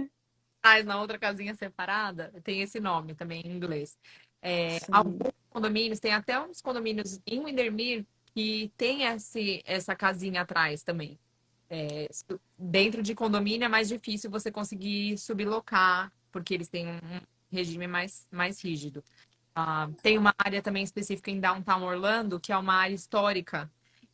atrás na outra casinha separada. Tem esse nome também em inglês. Sim. Alguns condomínios, tem até uns condomínios em Windermere que tem essa casinha atrás também. Dentro de condomínio é mais difícil você conseguir sublocar, porque eles têm um regime mais rígido. Tem uma área também específica em Downtown Orlando, que é uma área histórica,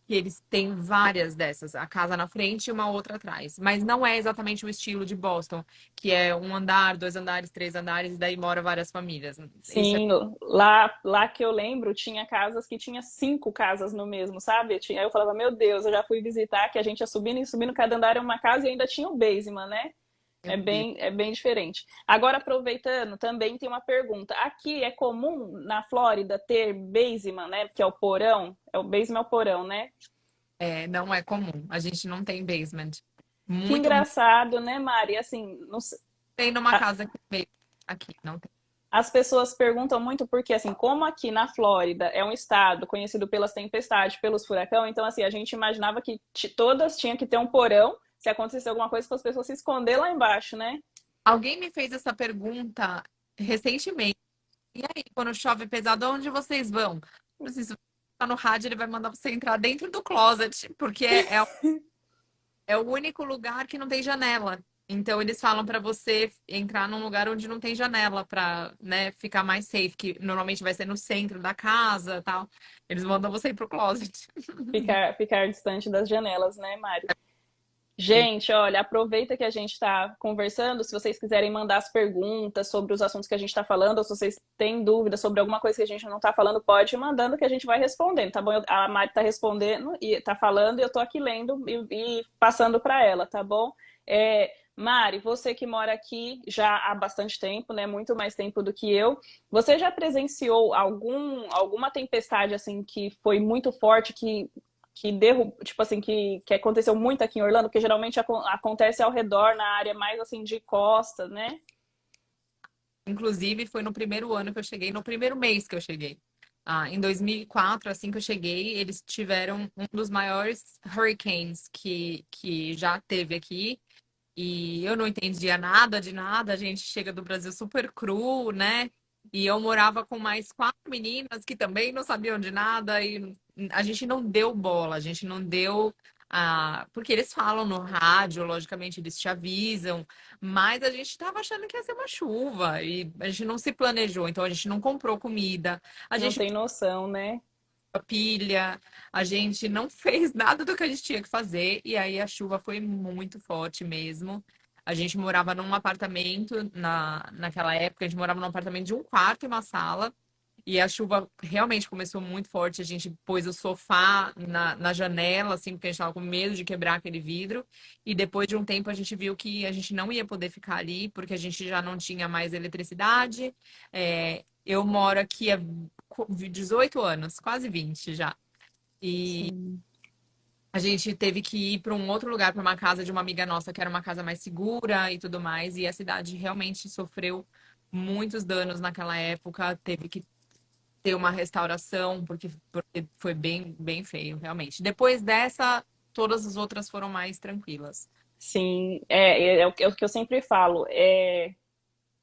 que eles têm várias dessas, a casa na frente e uma outra atrás. Mas não é exatamente o estilo de Boston, que é um andar, dois andares, três andares, e daí mora várias famílias. Isso é Sim, lá que eu lembro, tinha casas que tinha 5 casas no mesmo, sabe? Aí eu falava, meu Deus, eu já fui visitar, que a gente ia subindo e subindo, cada andar era uma casa e ainda tinha o basement, né? meu Deus. É bem diferente. Agora, aproveitando, também tem uma pergunta. Aqui é comum na Flórida ter basement, né? Que é o porão. O basement é o porão, né? Não é comum. A gente não tem basement. Que Muito engraçado, né, Mari? Assim, não, Tem numa casa que veio aqui, não tem. As pessoas perguntam muito porque, assim, como aqui na Flórida é um estado conhecido pelas tempestades, pelos furacões, então, assim, a gente imaginava que todas tinham que ter um porão, se acontecer alguma coisa, para as pessoas se esconder lá embaixo, né? Alguém me fez essa pergunta recentemente. E aí, quando chove pesado, onde vocês vão? Eu disse, se você tá no rádio, ele vai mandar você entrar dentro do closet, porque é o único lugar que não tem janela. Então, eles falam para você entrar num lugar onde não tem janela, para, né, ficar mais safe, que normalmente vai ser no centro da casa, tal. Eles mandam você ir pro closet. Ficar distante das janelas, né, Mari? Gente, olha, aproveita que a gente está conversando. Se vocês quiserem mandar as perguntas sobre os assuntos que a gente está falando, ou se vocês têm dúvidas sobre alguma coisa que a gente não está falando, pode ir mandando que a gente vai respondendo, tá bom? A Mari está respondendo e está falando e eu estou aqui lendo e passando para ela, tá bom? Mari, você que mora aqui já há bastante tempo, né? Muito mais tempo do que eu. Você já presenciou alguma tempestade assim que foi muito forte, tipo assim, que aconteceu muito aqui em Orlando, porque geralmente acontece ao redor, na área mais assim de costa, né? Inclusive, foi no primeiro ano que eu cheguei, no primeiro mês que eu cheguei. Em 2004, assim que eu cheguei, eles tiveram um dos maiores hurricanes que já teve aqui. E eu não entendia nada de nada. A gente chega do Brasil super cru, né? E eu morava com mais quatro meninas que também não sabiam de nada. E a gente não deu bola, a gente não deu. Porque eles falam no rádio, logicamente eles te avisam, mas a gente estava achando que ia ser uma chuva e a gente não se planejou, então a gente não comprou comida, a Não gente tem noção, né? pilha, a gente não fez nada do que a gente tinha que fazer, e aí a chuva foi muito forte mesmo. A gente morava num apartamento, naquela época, a gente morava num apartamento de um quarto e uma sala, e a chuva realmente começou muito forte. A gente pôs o sofá na janela, assim, porque a gente estava com medo de quebrar aquele vidro. E depois de um tempo a gente viu que a gente não ia poder ficar ali, porque a gente já não tinha mais eletricidade. Eu moro aqui há 18 anos, quase 20 já. E Sim. a gente teve que ir para um outro lugar, para uma casa de uma amiga nossa, que era uma casa mais segura e tudo mais. E a cidade realmente sofreu muitos danos naquela época. Teve que ter uma restauração, porque foi bem, bem feio, realmente. Depois dessa, todas as outras foram mais tranquilas. Sim, é o que eu sempre falo.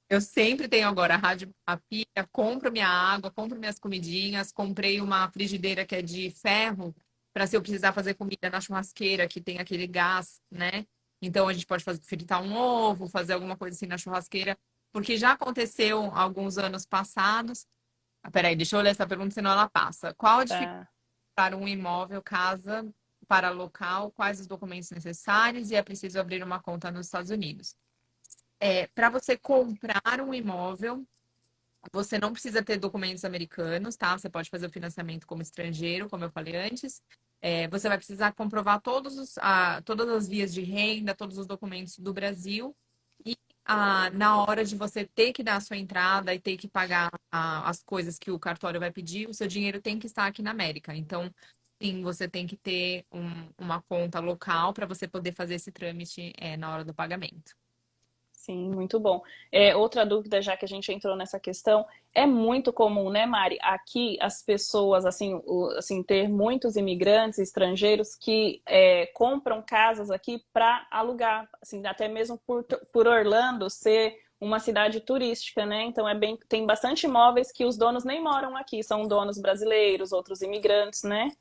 Eu sempre tenho agora a rádio, a pia, compro minha água, compro minhas comidinhas, comprei uma frigideira que é de ferro, para se eu precisar fazer comida na churrasqueira, que tem aquele gás, né? Então a gente pode fritar um ovo, fazer alguma coisa assim na churrasqueira, porque já aconteceu alguns anos passados. Peraí, deixa eu ler essa pergunta, senão ela passa. Qual a dificuldade Tá. para um imóvel, casa, para local, quais os documentos necessários e é preciso abrir uma conta nos Estados Unidos? Para você comprar um imóvel, você não precisa ter documentos americanos, tá? Você pode fazer o financiamento como estrangeiro, como eu falei antes. Você vai precisar comprovar todas as vias de renda, todos os documentos do Brasil. E na hora de você ter que dar a sua entrada e ter que pagar as coisas que o cartório vai pedir, o seu dinheiro tem que estar aqui na América. Então, sim, você tem que ter uma conta local para você poder fazer esse trâmite na hora do pagamento. Sim, muito bom. Outra dúvida, já que a gente entrou nessa questão, é muito comum, né, Mari? Aqui as pessoas, assim, ter muitos imigrantes estrangeiros que compram casas aqui para alugar, assim, até mesmo por Orlando ser uma cidade turística, né? Então tem bastante imóveis que os donos nem moram aqui, são donos brasileiros, outros imigrantes, né?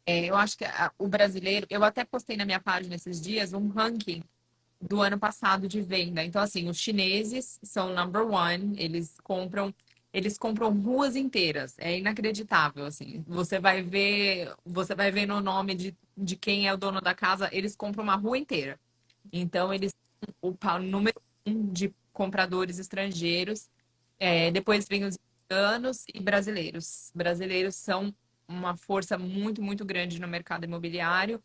Eu acho que o brasileiro, eu até postei na minha página esses dias um ranking do ano passado de venda. Então, assim, os chineses são number one, eles compram ruas inteiras. É inacreditável, assim. Você vai ver no nome de quem é o dono da casa, eles compram uma rua inteira. Então, eles o número um de compradores estrangeiros. Depois vem os americanos e brasileiros. Brasileiros são uma força muito, muito grande no mercado imobiliário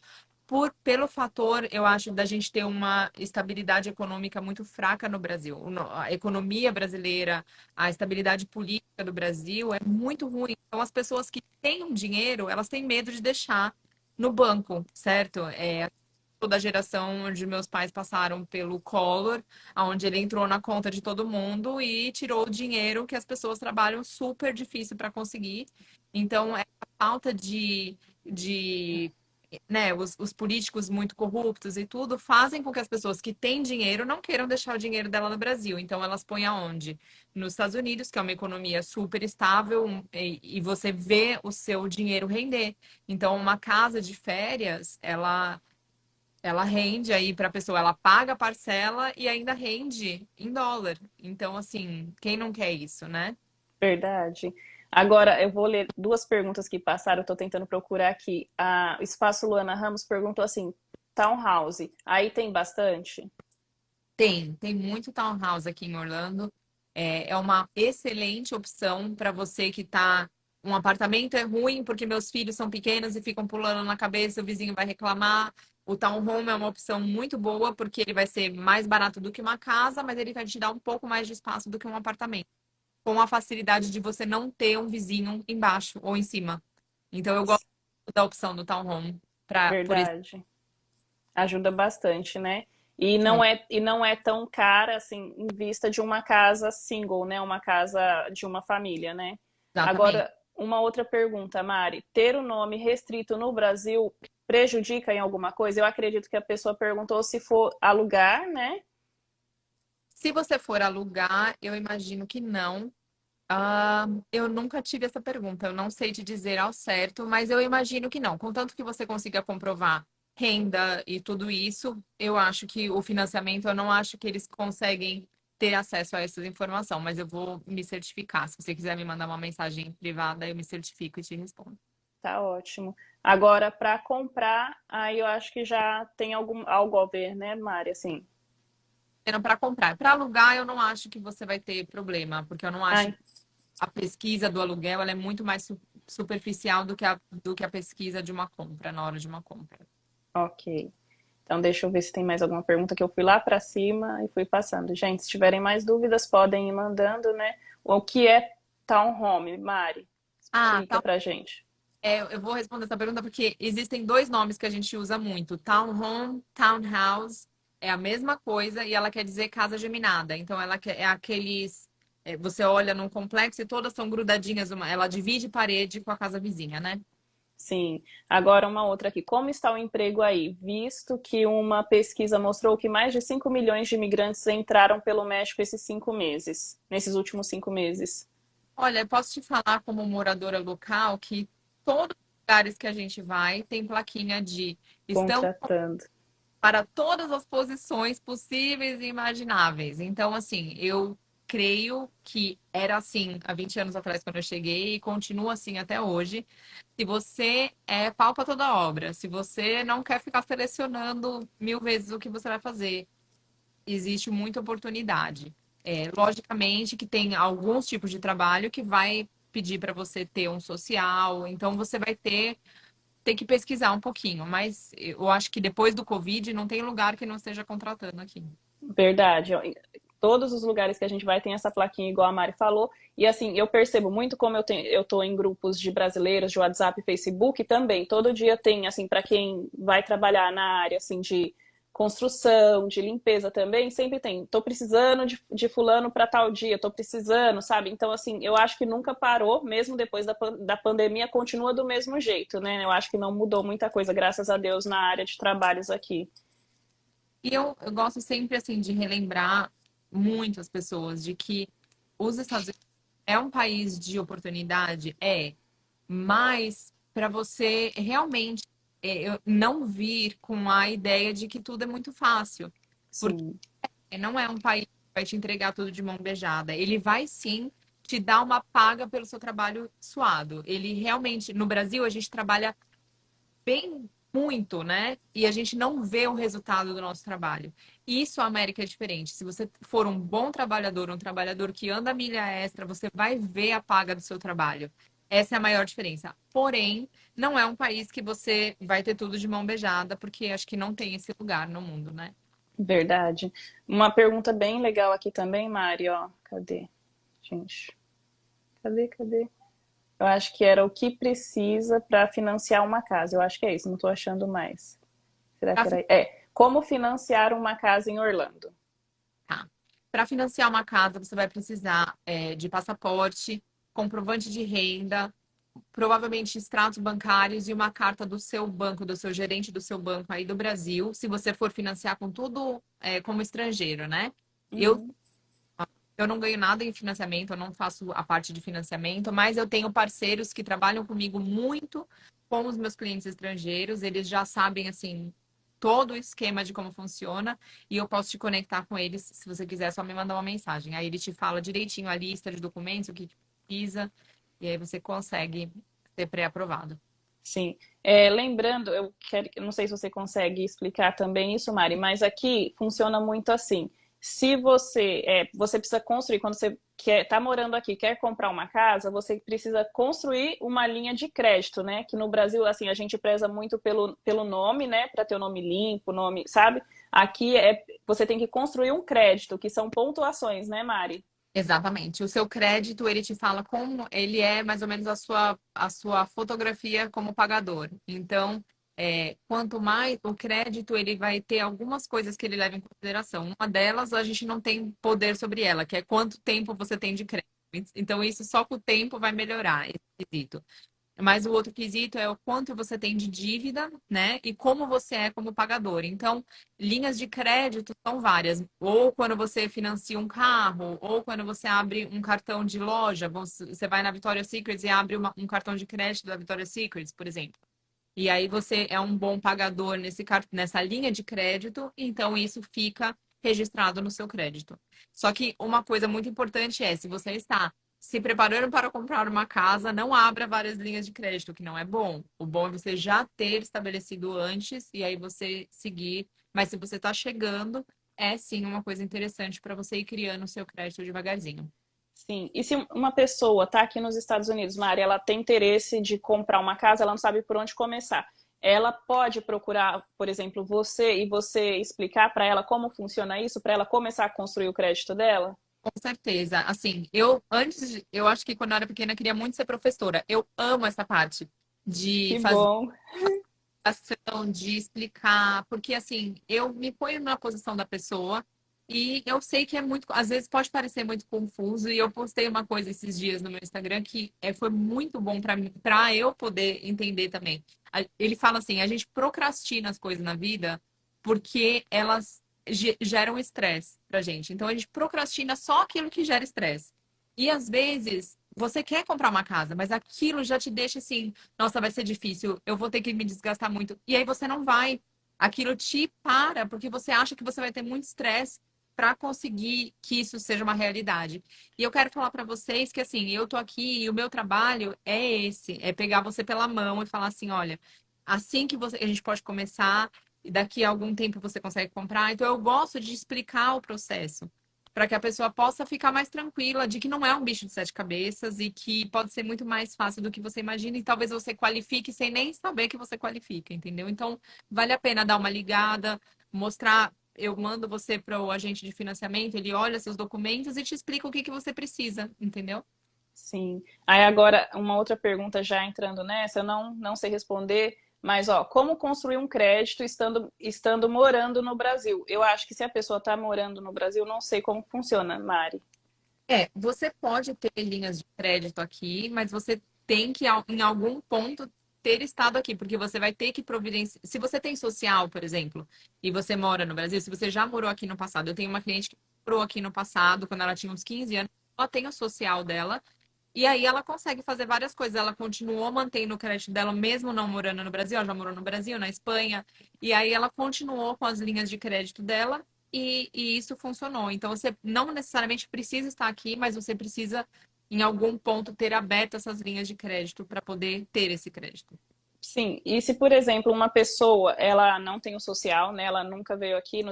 pelo fator, eu acho, da gente ter uma estabilidade econômica muito fraca no Brasil. A economia brasileira, a estabilidade política do Brasil é muito ruim. Então, as pessoas que têm um dinheiro, elas têm medo de deixar no banco, certo? da geração onde meus pais passaram pelo Collor, onde ele entrou na conta de todo mundo e tirou o dinheiro que as pessoas trabalham super difícil para conseguir. Então, é a falta de né, os políticos muito corruptos e tudo fazem com que as pessoas que têm dinheiro não queiram deixar o dinheiro dela no Brasil. Então, elas põem aonde? Nos Estados Unidos, que é uma economia super estável, e você vê o seu dinheiro render. Então, uma casa de férias, ela rende aí para a pessoa, ela paga a parcela e ainda rende em dólar. Então, assim, quem não quer isso, né? Verdade. Agora, eu vou ler duas perguntas que passaram, eu tô tentando procurar aqui. A Espaço Luana Ramos perguntou assim, townhouse, aí tem bastante? Tem muito townhouse aqui em Orlando. É uma excelente opção para você que tá. Um apartamento é ruim porque meus filhos são pequenos e ficam pulando na cabeça, o vizinho vai reclamar. O townhome é uma opção muito boa porque ele vai ser mais barato do que uma casa, mas ele vai te dar um pouco mais de espaço do que um apartamento, com a facilidade de você não ter um vizinho embaixo ou em cima. Então eu gosto da opção do townhome por esse Verdade. Ajuda bastante, né? E muito. não é tão cara assim em vista de uma casa single, né? Uma casa de uma família, né? Exatamente. Agora, uma outra pergunta, Mari. Ter o nome restrito no Brasil prejudica em alguma coisa? Eu acredito que a pessoa perguntou se for alugar, né? Se você for alugar, eu imagino que não. Eu nunca tive essa pergunta, eu não sei te dizer ao certo, mas eu imagino que não. Contanto que você consiga comprovar renda e tudo isso, eu acho que o financiamento, eu não acho que eles conseguem ter acesso a essa informação, mas eu vou me certificar. Se você quiser me mandar uma mensagem privada, eu me certifico e te respondo. Tá ótimo. Agora, para comprar, aí eu acho que já tem algo a ver, né, Mari? Assim. Para comprar. Para alugar, eu não acho que você vai ter problema, porque eu não acho Ai, que a pesquisa do aluguel ela é muito mais superficial do que a pesquisa de uma compra, na hora de uma compra. ok. Então, deixa eu ver se tem mais alguma pergunta que eu fui lá para cima e fui passando. Gente, se tiverem mais dúvidas, podem ir mandando, né? O que é townhome, Mari? Ah, Explica pra gente. eu vou responder essa pergunta porque existem dois nomes que a gente usa muito: townhome, townhouse. É a mesma coisa e ela quer dizer casa geminada. Então, é aqueles. Você olha num complexo e todas são grudadinhas, ela divide parede com a casa vizinha, né? Sim. Agora, uma outra aqui. Como está o emprego aí? Visto que uma pesquisa mostrou que mais de 5 milhões de imigrantes entraram pelo México esses 5 meses, nesses últimos 5 meses. Olha, eu posso te falar como moradora local que todos os lugares que a gente vai tem plaquinha de estão Contratando. para todas as posições possíveis e imagináveis. Então, assim, eu creio que era assim há 20 anos atrás quando eu cheguei e continua assim até hoje. Se você é pau para toda obra, se você não quer ficar selecionando mil vezes o que você vai fazer, existe muita oportunidade. Logicamente que tem alguns tipos de trabalho que vai pedir para você ter um social, então você vai ter que pesquisar um pouquinho, mas eu acho que depois do Covid não tem lugar que não esteja contratando aqui. Verdade. Todos os lugares que a gente vai tem essa plaquinha, igual a Mari falou. E assim, eu percebo muito como eu tô em grupos de brasileiros, de WhatsApp e Facebook também. Todo dia tem, assim, para quem vai trabalhar na área, assim, de construção, de limpeza também, sempre tem. Tô precisando de fulano para tal dia, tô precisando, sabe? Então, assim, eu acho que nunca parou, mesmo depois da pandemia, continua do mesmo jeito, né? Eu acho que não mudou muita coisa, graças a Deus, na área de trabalhos aqui. E eu gosto sempre assim de relembrar muitas pessoas de que os Estados Unidos é um país de oportunidade, mas para você realmente não vir com a ideia de que tudo é muito fácil, porque Sim, não é um país que vai te entregar tudo de mão beijada. Ele vai sim te dar uma paga pelo seu trabalho suado. Ele realmente, no Brasil, a gente trabalha bem muito, né? E a gente não vê o resultado do nosso trabalho. Isso a América é diferente. Se você for um bom trabalhador, um trabalhador que anda milha extra, você vai ver a paga do seu trabalho. Essa é a maior diferença. Porém, não é um país que você vai ter tudo de mão beijada, porque acho que não tem esse lugar no mundo, né? verdade. Uma pergunta bem legal aqui também, Mari, ó. Cadê? Gente, cadê? Eu acho que era o que precisa para financiar uma casa. Eu acho que é isso, não estou achando mais. Será que era? É, como financiar uma casa em Orlando? Para financiar uma casa, você vai precisar de passaporte, comprovante de renda, provavelmente extratos bancários e uma carta do seu banco, do seu gerente do seu banco aí do Brasil, se você for financiar com tudo como estrangeiro, né? Eu, Uhum. eu não ganho nada em financiamento, eu não faço a parte de financiamento, mas eu tenho parceiros que trabalham comigo muito com os meus clientes estrangeiros, eles já sabem, assim, todo o esquema de como funciona e eu posso te conectar com eles, se você quiser, é só me mandar uma mensagem. Aí ele te fala direitinho a lista de documentos, o que precisa, e aí você consegue ser pré-aprovado. Sim. Lembrando, eu não sei se você consegue explicar também isso, Mari, mas aqui funciona muito assim. Se você precisa construir, quando você tá morando aqui, quer comprar uma casa, você precisa construir uma linha de crédito, né? Que no Brasil, assim, a gente preza muito pelo nome, né? Para ter o nome limpo, nome, sabe? Aqui você tem que construir um crédito, que são pontuações, né, Mari? Exatamente. O seu crédito, ele te fala como ele é mais ou menos a sua fotografia como pagador. Então, quanto mais o crédito, ele vai ter algumas coisas que ele leva em consideração. Uma delas, a gente não tem poder sobre ela, que é quanto tempo você tem de crédito. Então, isso só com o tempo vai melhorar esse quesito. Mas o outro quesito é o quanto você tem de dívida, né? E como você é como pagador. Então, linhas de crédito são várias. Ou quando você financia um carro, ou quando você abre um cartão de loja. Você vai na Victoria's Secret e abre um cartão de crédito da Victoria's Secret, por exemplo. E aí você é um bom pagador nessa linha de crédito, então isso fica registrado no seu crédito. Só que uma coisa muito importante é, se você está se preparando para comprar uma casa, não abra várias linhas de crédito, que não é bom. O bom é você já ter estabelecido antes e aí você seguir. Mas se você está chegando, é sim uma coisa interessante para você ir criando o seu crédito devagarzinho. Sim. E se uma pessoa está aqui nos Estados Unidos, Mari, ela tem interesse de comprar uma casa, ela não sabe por onde começar. Ela pode procurar, por exemplo, você e você explicar para ela como funciona isso, para ela começar a construir o crédito dela? Com certeza. Assim, eu acho que quando eu era pequena eu queria muito ser professora. Eu amo essa parte de Que fazer bom. ação, de explicar, porque assim, eu me ponho na posição da pessoa e eu sei que é muito, às vezes pode parecer muito confuso e eu postei uma coisa esses dias no meu Instagram que foi muito bom para mim, para eu poder entender também. Ele fala assim, a gente procrastina as coisas na vida porque elas geram estresse pra gente. Então a gente procrastina só aquilo que gera estresse. E às vezes você quer comprar uma casa, mas aquilo já te deixa assim, nossa, vai ser difícil, eu vou ter que me desgastar muito. E aí você não vai. Aquilo te para, porque você acha que você vai ter muito estresse para conseguir que isso seja uma realidade. E eu quero falar para vocês que assim, eu tô aqui e o meu trabalho é esse, é pegar você pela mão e falar assim, olha, assim que a gente pode começar, e daqui a algum tempo você consegue comprar. Então eu gosto de explicar o processo para que a pessoa possa ficar mais tranquila de que não é um bicho de sete cabeças e que pode ser muito mais fácil do que você imagina e talvez você qualifique sem nem saber que você qualifica, entendeu? Então, vale a pena dar uma ligada, mostrar. Eu mando você para o agente de financiamento, ele olha seus documentos e te explica o que que você precisa, entendeu? Sim. Aí agora, uma outra pergunta já entrando nessa, eu não sei responder, mas ó, como construir um crédito estando morando no Brasil? Eu acho que se a pessoa está morando no Brasil, não sei como funciona, Mari. Você pode ter linhas de crédito aqui, mas você tem que, em algum ponto, ter estado aqui, porque você vai ter que providenciar. Se você tem social, por exemplo, e você mora no Brasil, se você já morou aqui no passado, eu tenho uma cliente que morou aqui no passado, quando ela tinha uns 15 anos, ela tem o social dela, e aí ela consegue fazer várias coisas. Ela continuou mantendo o crédito dela, mesmo não morando no Brasil, ela já morou no Brasil, na Espanha, e aí ela continuou com as linhas de crédito dela e isso funcionou. Então, você não necessariamente precisa estar aqui, mas você precisa, em algum ponto, ter aberto essas linhas de crédito para poder ter esse crédito. Sim, e se, por exemplo, uma pessoa, ela não tem o social, né? Ela nunca veio aqui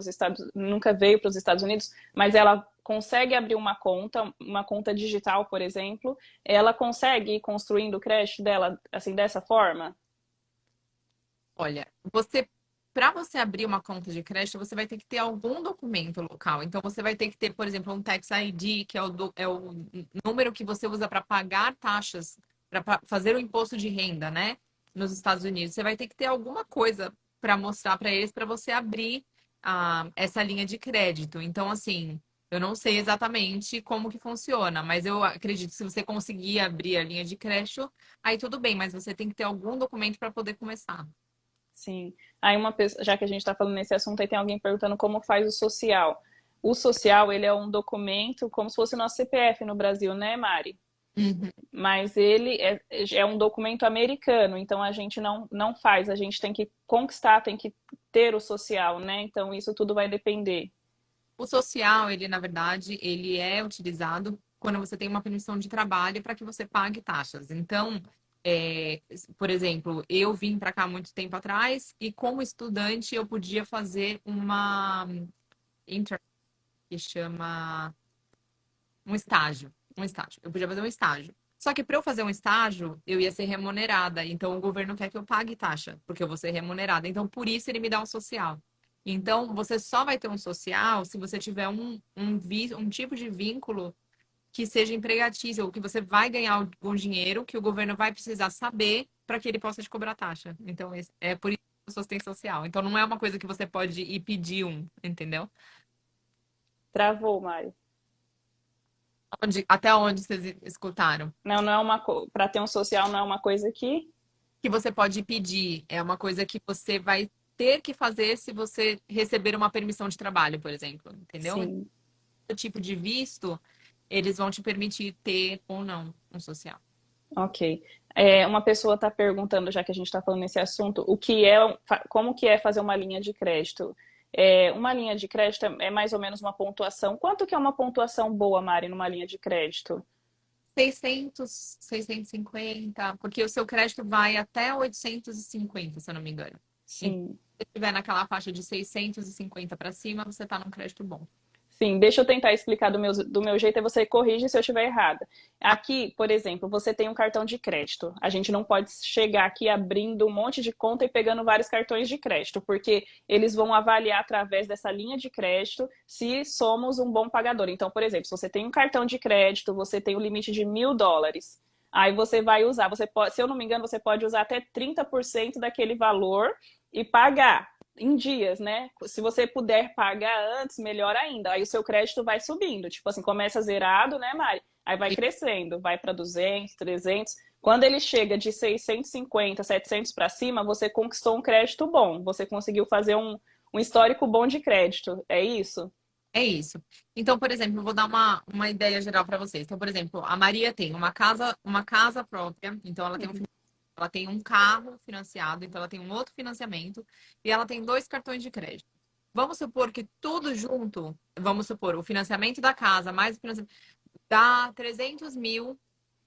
nunca veio para os Estados Unidos, mas ela consegue abrir uma conta digital, por exemplo, ela consegue ir construindo o crédito dela assim dessa forma? Olha, para você abrir uma conta de crédito, você vai ter que ter algum documento local. Então, você vai ter que ter, por exemplo, um Tax ID, que é o número que você usa para pagar taxas, para fazer o imposto de renda, né? Nos Estados Unidos. Você vai ter que ter alguma coisa para mostrar para eles para você abrir essa linha de crédito. Então, assim, eu não sei exatamente como que funciona, mas eu acredito que se você conseguir abrir a linha de crédito, aí tudo bem, mas você tem que ter algum documento para poder começar. Sim. Aí uma pessoa, já que a gente está falando nesse assunto, aí tem alguém perguntando como faz o social. O social, ele é um documento como se fosse o nosso CPF no Brasil, né, Mari? Uhum. Mas ele é um documento americano, então a gente não faz, a gente tem que conquistar, tem que ter o social, né? Então isso tudo vai depender. O social, ele, na verdade, ele é utilizado quando você tem uma permissão de trabalho para que você pague taxas. Então, por exemplo, eu vim para cá muito tempo atrás e como estudante eu podia fazer uma intern, que chama um estágio. Um estágio. Eu podia fazer um estágio. Só que para eu fazer um estágio, eu ia ser remunerada. Então, o governo quer que eu pague taxa, porque eu vou ser remunerada. Então, por isso, ele me dá um social. Então, você só vai ter um social se você tiver um tipo de vínculo que seja empregatício, ou que você vai ganhar algum dinheiro que o governo vai precisar saber para que ele possa te cobrar taxa. Então, é por isso que as pessoas têm social. Então, não é uma coisa que você pode ir pedir entendeu? Travou, Mário. Até onde vocês escutaram? Não é uma para ter um social não é uma coisa que Que você pode pedir, é uma coisa que você vai ter que fazer se você receber uma permissão de trabalho, por exemplo, entendeu? sim. O tipo de visto, eles vão te permitir ter ou não um social. Ok. Uma pessoa está perguntando, já que a gente está falando nesse assunto, como que é fazer uma linha de crédito? Uma linha de crédito é mais ou menos uma pontuação. Quanto que é uma pontuação boa, Mari, numa linha de crédito? 600, 650, porque o seu crédito vai até 850, se eu não me engano. Então, Sim. se você estiver naquela faixa de 650 para cima, você está num crédito bom. Sim, deixa eu tentar explicar do meu jeito e você corrige se eu estiver errada. Aqui, por exemplo, você tem um cartão de crédito. A gente não pode chegar aqui abrindo um monte de conta e pegando vários cartões de crédito, porque eles vão avaliar através dessa linha de crédito se somos um bom pagador. Então, por exemplo, se você tem um cartão de crédito, você tem o limite de US$ 1.000. Aí você vai usar, você pode, se eu não me engano, você pode usar até 30% daquele valor e pagar em dias, né? Se você puder pagar antes, melhor ainda. Aí o seu crédito vai subindo. Tipo assim, começa zerado, né, Mari? Aí vai crescendo, vai para 200, 300. Quando ele chega de 650, 700 para cima, você conquistou um crédito bom. Você conseguiu fazer um histórico bom de crédito. É isso? É isso. Então, por exemplo, eu vou dar uma ideia geral para vocês. Então, por exemplo, a Maria tem uma casa própria, então Uhum. ela tem um carro financiado, então ela tem um outro financiamento e ela tem dois cartões de crédito. Vamos supor que tudo junto, vamos supor, o financiamento da casa mais o financiamento, dá 300 mil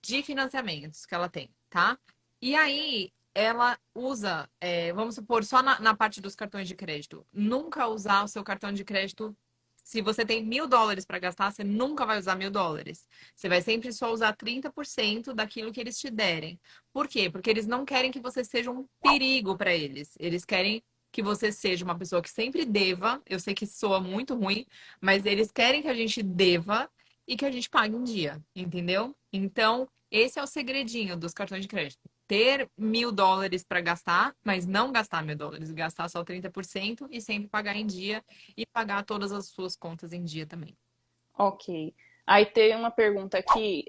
de financiamentos que ela tem, tá? E aí, ela usa, vamos supor, só na parte dos cartões de crédito, nunca usar o seu cartão de crédito. Se você tem US$ 1.000 para gastar, você nunca vai usar US$ 1.000. Você vai sempre só usar 30% daquilo que eles te derem. Por quê? Porque eles não querem que você seja um perigo para eles. Eles querem que você seja uma pessoa que sempre deva. Eu sei que soa muito ruim, mas eles querem que a gente deva e que a gente pague um dia, entendeu? Então, esse é o segredinho dos cartões de crédito. Ter US$ 1.000 para gastar, mas não gastar US$ 1.000, gastar só 30% e sempre pagar em dia e pagar todas as suas contas em dia também. Ok. Aí tem uma pergunta aqui.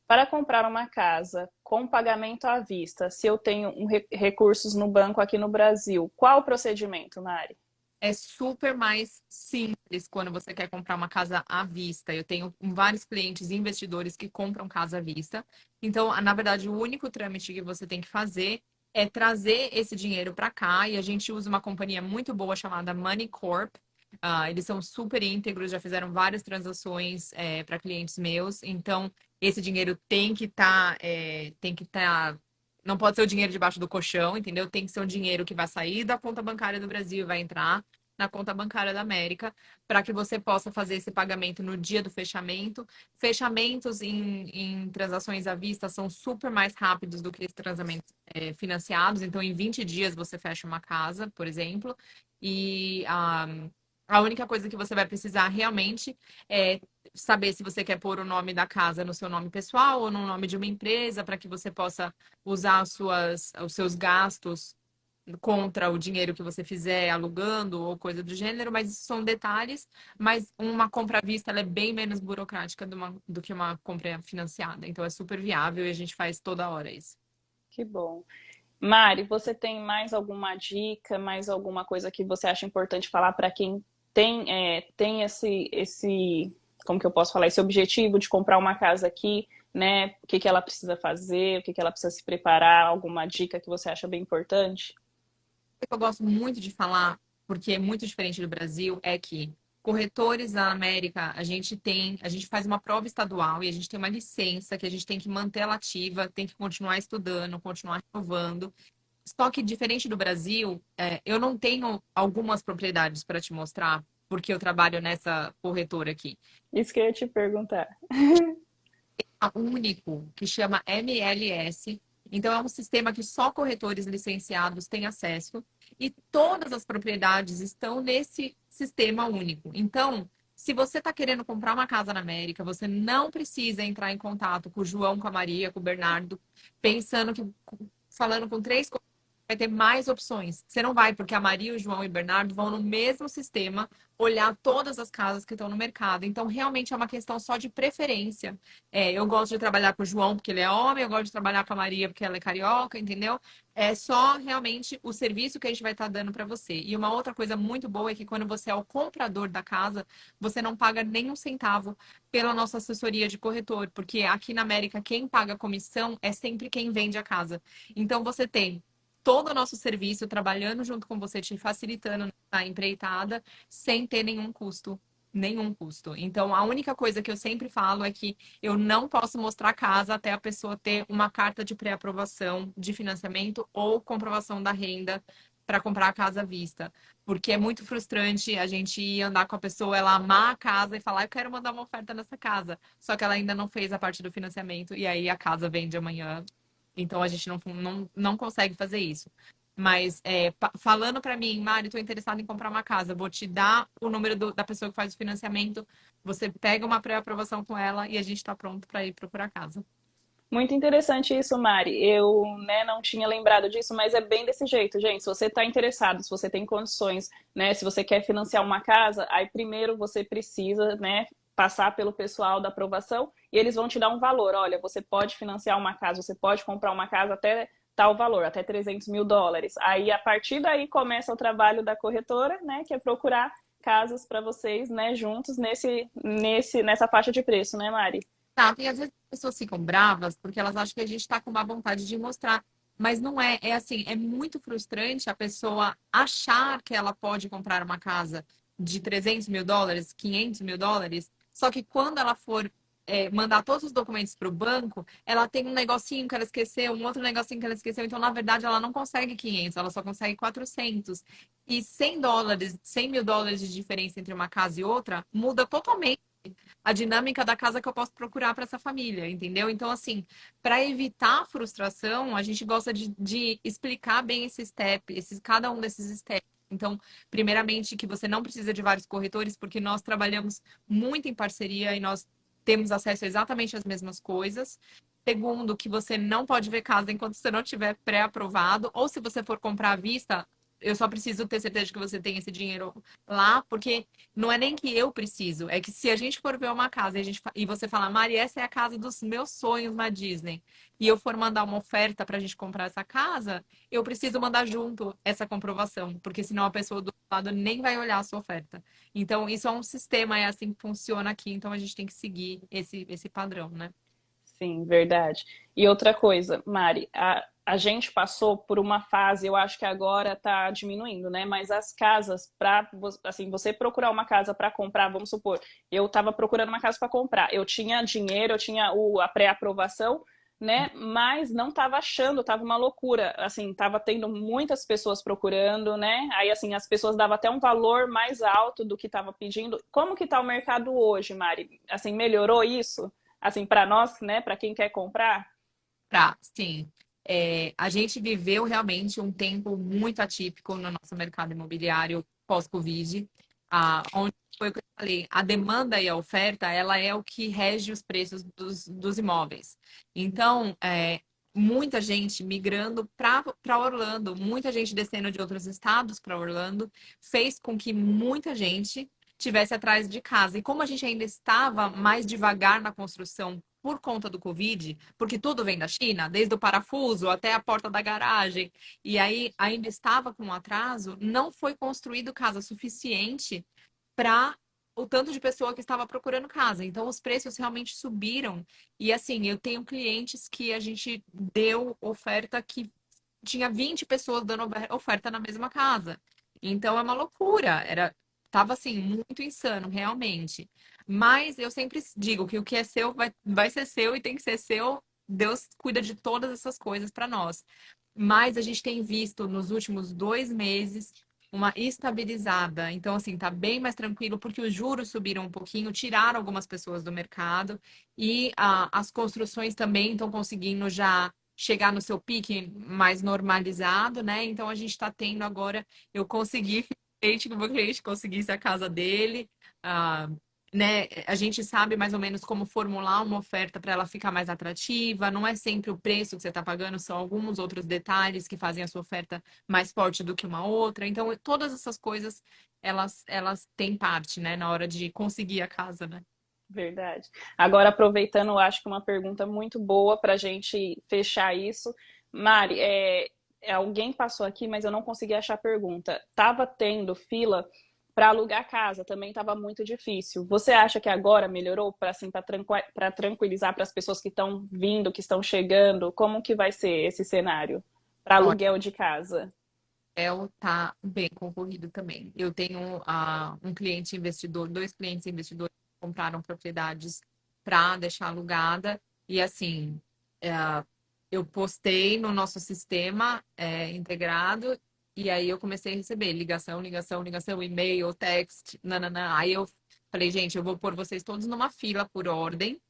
Para comprar uma casa com pagamento à vista, se eu tenho recursos no banco aqui no Brasil, qual o procedimento, Mari? É super mais simples quando você quer comprar uma casa à vista. Eu tenho vários clientes e investidores que compram casa à vista. Então, na verdade, o único trâmite que você tem que fazer é trazer esse dinheiro para cá. E a gente usa uma companhia muito boa chamada Money Corp. Eles são super íntegros, já fizeram várias transações para clientes meus. Então, esse dinheiro tem que estar não pode ser o dinheiro debaixo do colchão, entendeu? Tem que ser um dinheiro que vai sair da conta bancária do Brasil e vai entrar na conta bancária da América, para que você possa fazer esse pagamento no dia do fechamento. Fechamentos em transações à vista são super mais rápidos do que transações financiados. Então, em 20 dias você fecha uma casa, por exemplo, e a única coisa que você vai precisar realmente é saber se você quer pôr o nome da casa no seu nome pessoal ou no nome de uma empresa, para que você possa usar os seus gastos contra o dinheiro que você fizer alugando ou coisa do gênero, mas isso são detalhes. Mas uma compra à vista ela é bem menos burocrática do que uma compra financiada. Então é super viável e a gente faz toda hora isso. Que bom. Mari, você tem mais alguma dica, mais alguma coisa que você acha importante falar para quem tem como que eu posso falar, esse objetivo de comprar uma casa aqui, né? O que que ela precisa fazer, o que que ela precisa se preparar, alguma dica que você acha bem importante? O que eu gosto muito de falar, porque é muito diferente do Brasil, é que corretores da América, a gente faz uma prova estadual e a gente tem uma licença que a gente tem que manter ela ativa, tem que continuar estudando, continuar renovando. Só que diferente do Brasil, eu não tenho algumas propriedades para te mostrar, porque eu trabalho nessa corretora aqui. Isso que eu ia te perguntar. Único que chama MLS. Então, é um sistema que só corretores licenciados têm acesso e todas as propriedades estão nesse sistema único. Então, se você está querendo comprar uma casa na América, você não precisa entrar em contato com o João, com a Maria, com o Bernardo, pensando que falando com três vai ter mais opções. Você não vai, porque a Maria, o João e o Bernardo vão no mesmo sistema olhar todas as casas que estão no mercado. Então, realmente é uma questão só de preferência. Eu gosto de trabalhar com o João porque ele é homem, eu gosto de trabalhar com a Maria porque ela é carioca, entendeu? É só realmente o serviço que a gente vai estar dando para você. E uma outra coisa muito boa é que quando você é o comprador da casa, você não paga nem um centavo pela nossa assessoria de corretor, porque aqui na América quem paga comissão é sempre quem vende a casa. Então você tem todo o nosso serviço trabalhando junto com você, te facilitando a empreitada, sem ter nenhum custo. Nenhum custo. Então, a única coisa que eu sempre falo é que eu não posso mostrar a casa até a pessoa ter uma carta de pré-aprovação de financiamento ou comprovação da renda para comprar a casa à vista. Porque é muito frustrante a gente ir andar com a pessoa, ela amar a casa e falar, eu quero mandar uma oferta nessa casa. Só que ela ainda não fez a parte do financiamento e aí a casa vende amanhã, então a gente não consegue fazer isso. Mas falando para mim, Mari, estou interessada em comprar uma casa, vou te dar o número da pessoa que faz o financiamento, você pega uma pré-aprovação com ela e a gente está pronto para ir procurar casa. Muito interessante isso, Mari. Eu, né, não tinha lembrado disso, mas é bem desse jeito, gente. Se você está interessado, se você tem condições, né, se você quer financiar uma casa, aí primeiro você precisa, né, passar pelo pessoal da aprovação e eles vão te dar um valor. Olha, você pode financiar uma casa, você pode comprar uma casa até tal valor, até US$ 300.000. Aí, a partir daí, começa o trabalho da corretora, né, que é procurar casas para vocês, né, juntos nessa faixa de preço, né, Mari? Tá, e às vezes as pessoas ficam bravas porque elas acham que a gente está com uma vontade de mostrar. Mas não é, é assim, é muito frustrante a pessoa achar que ela pode comprar uma casa de US$ 300.000, US$ 500.000, só que quando ela for mandar todos os documentos para o banco, ela tem um negocinho que ela esqueceu, um outro negocinho que ela esqueceu, então na verdade ela não consegue 500, ela só consegue 400. E US$ 100, US$ 100.000 de diferença entre uma casa e outra muda totalmente a dinâmica da casa que eu posso procurar para essa família, entendeu? Então, assim, para evitar a frustração, a gente gosta de explicar bem esse step, cada um desses steps. Então, primeiramente, que você não precisa de vários corretores, porque nós trabalhamos muito em parceria e nós temos acesso a exatamente às mesmas coisas. Segundo, que você não pode ver casa enquanto você não tiver pré-aprovado, ou se você for comprar à vista, eu só preciso ter certeza de que você tem esse dinheiro lá, porque não é nem que eu preciso, é que se a gente for ver uma casa e você falar, Mari, essa é a casa dos meus sonhos na Disney, e eu for mandar uma oferta pra gente comprar essa casa, eu preciso mandar junto essa comprovação, porque senão a pessoa do lado nem vai olhar a sua oferta. Então, isso é um sistema, é assim que funciona aqui, então a gente tem que seguir esse padrão, né? Sim, verdade. E outra coisa, Mari, a gente passou por uma fase, eu acho que agora está diminuindo, né? Mas as casas, para assim, você procurar uma casa para comprar, vamos supor, eu estava procurando uma casa para comprar, eu tinha dinheiro, eu tinha a pré-aprovação, né? Mas não estava achando, estava uma loucura. Assim, estava tendo muitas pessoas procurando, né? Aí, assim, as pessoas davam até um valor mais alto do que estava pedindo. Como que está o mercado hoje, Mari? Assim, melhorou isso? Assim, para nós, né, para quem quer comprar? Sim. A gente viveu realmente um tempo muito atípico no nosso mercado imobiliário pós-Covid, onde foi o que eu falei, a demanda e a oferta, ela é o que rege os preços dos imóveis. Então, muita gente migrando para Orlando, muita gente descendo de outros estados para Orlando, fez com que muita gente tivesse atrás de casa. E como a gente ainda estava mais devagar na construção por conta do Covid, porque tudo vem da China, desde o parafuso até a porta da garagem, e aí ainda estava com atraso, não foi construído casa suficiente para o tanto de pessoa que estava procurando casa. Então, os preços realmente subiram. E assim, eu tenho clientes que a gente deu oferta que tinha 20 pessoas dando oferta na mesma casa. Então, é uma loucura. Tava assim, muito insano, realmente. Mas eu sempre digo que o que é seu vai ser seu e tem que ser seu. Deus cuida de todas essas coisas para nós. Mas a gente tem visto nos últimos 2 meses uma estabilizada. Então, assim, tá bem mais tranquilo, porque os juros subiram um pouquinho, tiraram algumas pessoas do mercado e as construções também estão conseguindo já chegar no seu pique mais normalizado, né? Então, a gente está tendo agora, eu consegui, finalmente, que o meu cliente conseguisse a casa dele. ah, né, a gente sabe mais ou menos como formular uma oferta para ela ficar mais atrativa. Não é sempre o preço que você está pagando, são alguns outros detalhes que fazem a sua oferta mais forte do que uma outra. Então, todas essas coisas, elas têm parte, né, na hora de conseguir a casa, né? Verdade. Agora, aproveitando, eu acho que uma pergunta muito boa para a gente fechar isso. Mari, alguém passou aqui, mas eu não consegui achar a pergunta. Tava tendo fila para alugar casa, também estava muito difícil. Você acha que agora melhorou para assim, para tranquilizar para as pessoas que estão vindo, que estão chegando? Como que vai ser esse cenário para Olha, aluguel de casa? tá bem concorrido também. Eu tenho um cliente investidor, dois clientes investidores que compraram propriedades para deixar alugada. E assim, é, eu postei no nosso sistema integrado e aí eu comecei a receber ligação, ligação, ligação, e-mail, text, nananã. Aí eu falei, gente, eu vou pôr vocês todos numa fila por ordem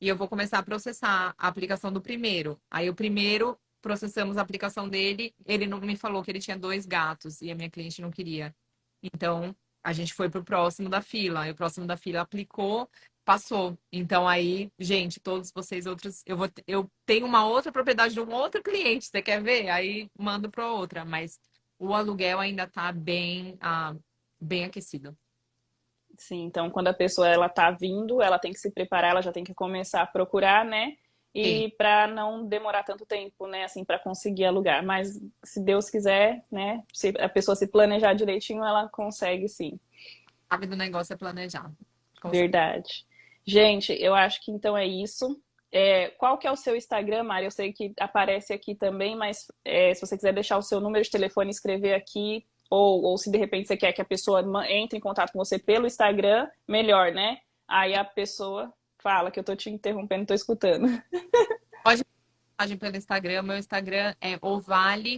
e eu vou começar a processar a aplicação do primeiro. Aí o primeiro processamos a aplicação dele, ele não me falou que ele tinha 2 gatos e a minha cliente não queria. Então, a gente foi pro próximo da fila. E o próximo da fila aplicou, passou. Então aí, gente, todos vocês outros, eu tenho uma outra propriedade de um outro cliente, você quer ver? Aí mando para outra, mas o aluguel ainda tá bem aquecido. Sim, então quando a pessoa ela tá vindo, ela tem que se preparar, ela já tem que começar a procurar, né? Sim. E para não demorar tanto tempo, né, assim, para conseguir alugar. Mas se Deus quiser, né, se a pessoa se planejar direitinho, ela consegue sim. A chave do negócio é planejar. Consegue. Verdade. Gente, eu acho que então é isso. Qual que é o seu Instagram, Mari? Eu sei que aparece aqui também, mas se você quiser deixar o seu número de telefone e escrever aqui, ou se de repente você quer que a pessoa entre em contato com você pelo Instagram, melhor, né? Aí a pessoa fala que eu tô te interrompendo, tô escutando. Pode mensagem pelo Instagram. Meu Instagram é ovale.homes.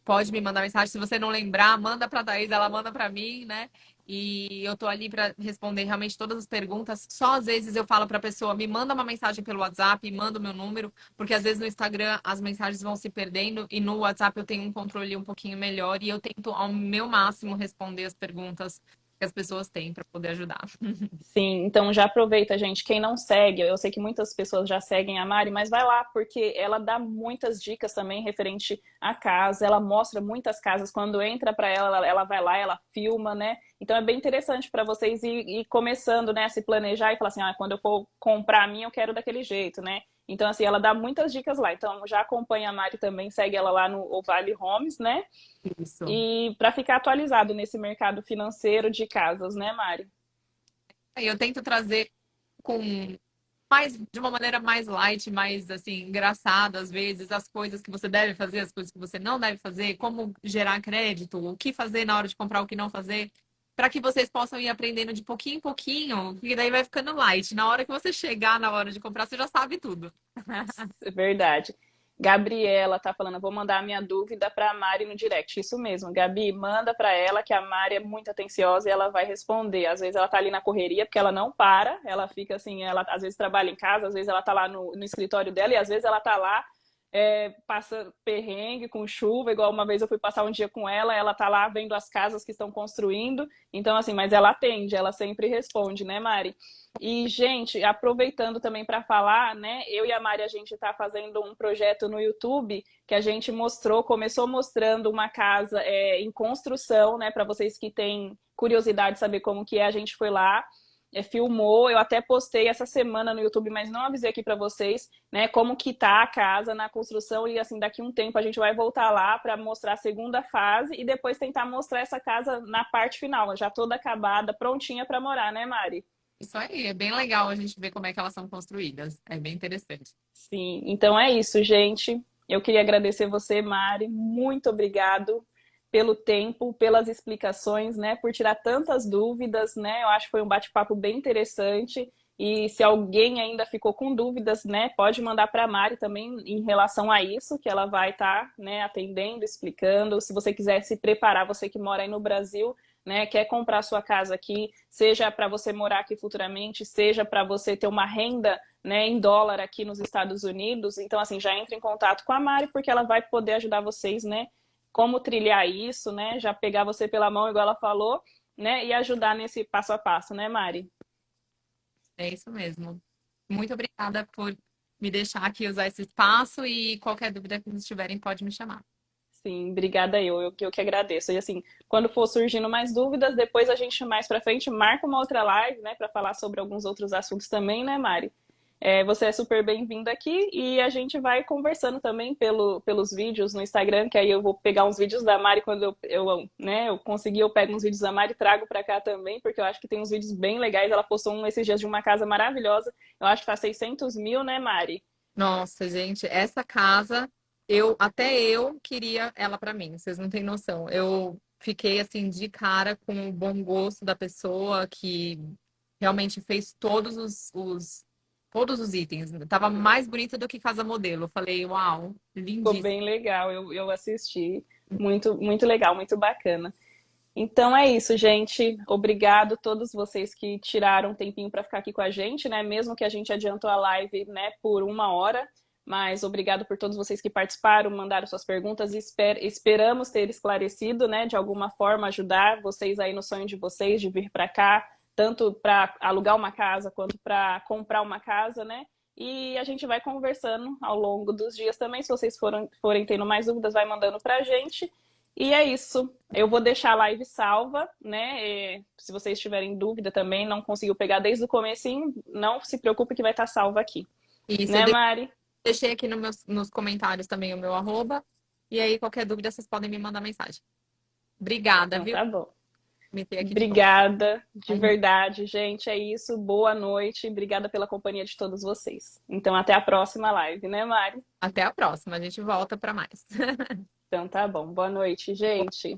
Pode me mandar mensagem. Se você não lembrar, manda para a Thaís, ela manda para mim, né? E eu tô ali para responder realmente todas as perguntas. Só às vezes eu falo para a pessoa, me manda uma mensagem pelo WhatsApp, manda o meu número, porque às vezes no Instagram as mensagens vão se perdendo e no WhatsApp eu tenho um controle um pouquinho melhor e eu tento ao meu máximo responder as perguntas que as pessoas têm para poder ajudar. Sim, então já aproveita, gente. Quem não segue, eu sei que muitas pessoas já seguem a Mari, mas vai lá, porque ela dá muitas dicas também referente à casa. Ela mostra muitas casas. Quando entra para ela vai lá, ela filma, né? Então é bem interessante para vocês ir começando, né, a se planejar e falar assim, quando eu for comprar a minha, eu quero daquele jeito, né? Então, assim, ela dá muitas dicas lá. Então, já acompanha a Mari também, segue ela lá no Ovale Homes, né? Isso. E para ficar atualizado nesse mercado financeiro de casas, né, Mari? Eu tento trazer com de uma maneira mais light, mais assim, engraçada, às vezes, as coisas que você deve fazer, as coisas que você não deve fazer, como gerar crédito, o que fazer na hora de comprar, o que não fazer, para que vocês possam ir aprendendo de pouquinho em pouquinho, e daí vai ficando light. Na hora que você chegar na hora de comprar, você já sabe tudo. Verdade. Gabriela tá falando, vou mandar a minha dúvida para a Mari no direct. Isso mesmo, Gabi, manda para ela que a Mari é muito atenciosa e ela vai responder. Às vezes ela tá ali na correria porque ela não para, ela fica assim, ela às vezes trabalha em casa, às vezes ela tá lá no escritório dela e às vezes ela tá lá passa perrengue com chuva, igual uma vez eu fui passar um dia com ela, ela tá lá vendo as casas que estão construindo, então assim, mas ela atende, ela sempre responde, né, Mari? E, gente, aproveitando também para falar, né, eu e a Mari, a gente está fazendo um projeto no YouTube que a gente começou mostrando uma casa em construção, né, para vocês que têm curiosidade de saber como que é, a gente foi lá, filmou, eu até postei essa semana no YouTube, mas não avisei aqui para vocês, né, como que tá a casa na construção e assim, daqui um tempo a gente vai voltar lá para mostrar a segunda fase e depois tentar mostrar essa casa na parte final, já toda acabada, prontinha para morar, né, Mari? Isso aí, é bem legal a gente ver como é que elas são construídas. É bem interessante. Sim, então é isso, gente. Eu queria agradecer você, Mari. Muito obrigado pelo tempo, pelas explicações, né? Por tirar tantas dúvidas, né? Eu acho que foi um bate-papo bem interessante. E se alguém ainda ficou com dúvidas, né, pode mandar para a Mari também em relação a isso, que ela vai estar, né, atendendo, explicando. Se você quiser se preparar, você que mora aí no Brasil, né, quer comprar sua casa aqui, seja para você morar aqui futuramente, seja para você ter uma renda, né, em dólar aqui nos Estados Unidos. Então, assim, já entre em contato com a Mari, porque ela vai poder ajudar vocês, né, como trilhar isso, né, já pegar você pela mão, igual ela falou, né, e ajudar nesse passo a passo, né, Mari? É isso mesmo. Muito obrigada por me deixar aqui usar esse espaço e qualquer dúvida que vocês tiverem, pode me chamar. Sim, obrigada eu que agradeço. E assim, quando for surgindo mais dúvidas, depois a gente mais para frente marca uma outra live, né, para falar sobre alguns outros assuntos também, né, Mari? Você é super bem-vinda aqui e a gente vai conversando também pelos vídeos no Instagram, que aí eu vou pegar uns vídeos da Mari quando eu conseguir, eu pego uns vídeos da Mari e trago para cá também, porque eu acho que tem uns vídeos bem legais. Ela postou um esses dias de uma casa maravilhosa. Eu acho que tá 600 mil, né, Mari? Nossa, gente, essa casa, até eu queria ela para mim, vocês não têm noção. Eu fiquei assim de cara com o bom gosto da pessoa que realmente fez todos os itens. Tava mais bonita do que casa modelo. Eu falei, uau, Ficou lindíssimo. bem legal, eu assisti. Muito, muito legal, muito bacana. Então é isso, gente. Obrigado a todos vocês que tiraram um tempinho para ficar aqui com a gente, né? Mesmo que a gente adiantou a live, né, por uma hora. Mas obrigado por todos vocês que participaram, mandaram suas perguntas. Esperamos ter esclarecido, né, de alguma forma, ajudar vocês aí no sonho de vocês de vir para cá, tanto para alugar uma casa quanto para comprar uma casa, né? E a gente vai conversando ao longo dos dias também. Se vocês forem tendo mais dúvidas, vai mandando para a gente. E é isso. Eu vou deixar a live salva, né? Se vocês tiverem dúvida também, não conseguiu pegar desde o comecinho, não se preocupe que vai estar salva aqui. Isso, eu Né, Mari? deixei aqui nos comentários também o meu arroba. E aí, qualquer dúvida, vocês podem me mandar mensagem. Obrigada, Então viu? tá bom. Meter aqui de novo. Obrigada, de verdade, gente. É isso. Boa noite. Obrigada pela companhia de todos vocês. Então, até a próxima live, né, Mari? Até a próxima. A gente volta para mais. Então tá bom. Boa noite, gente.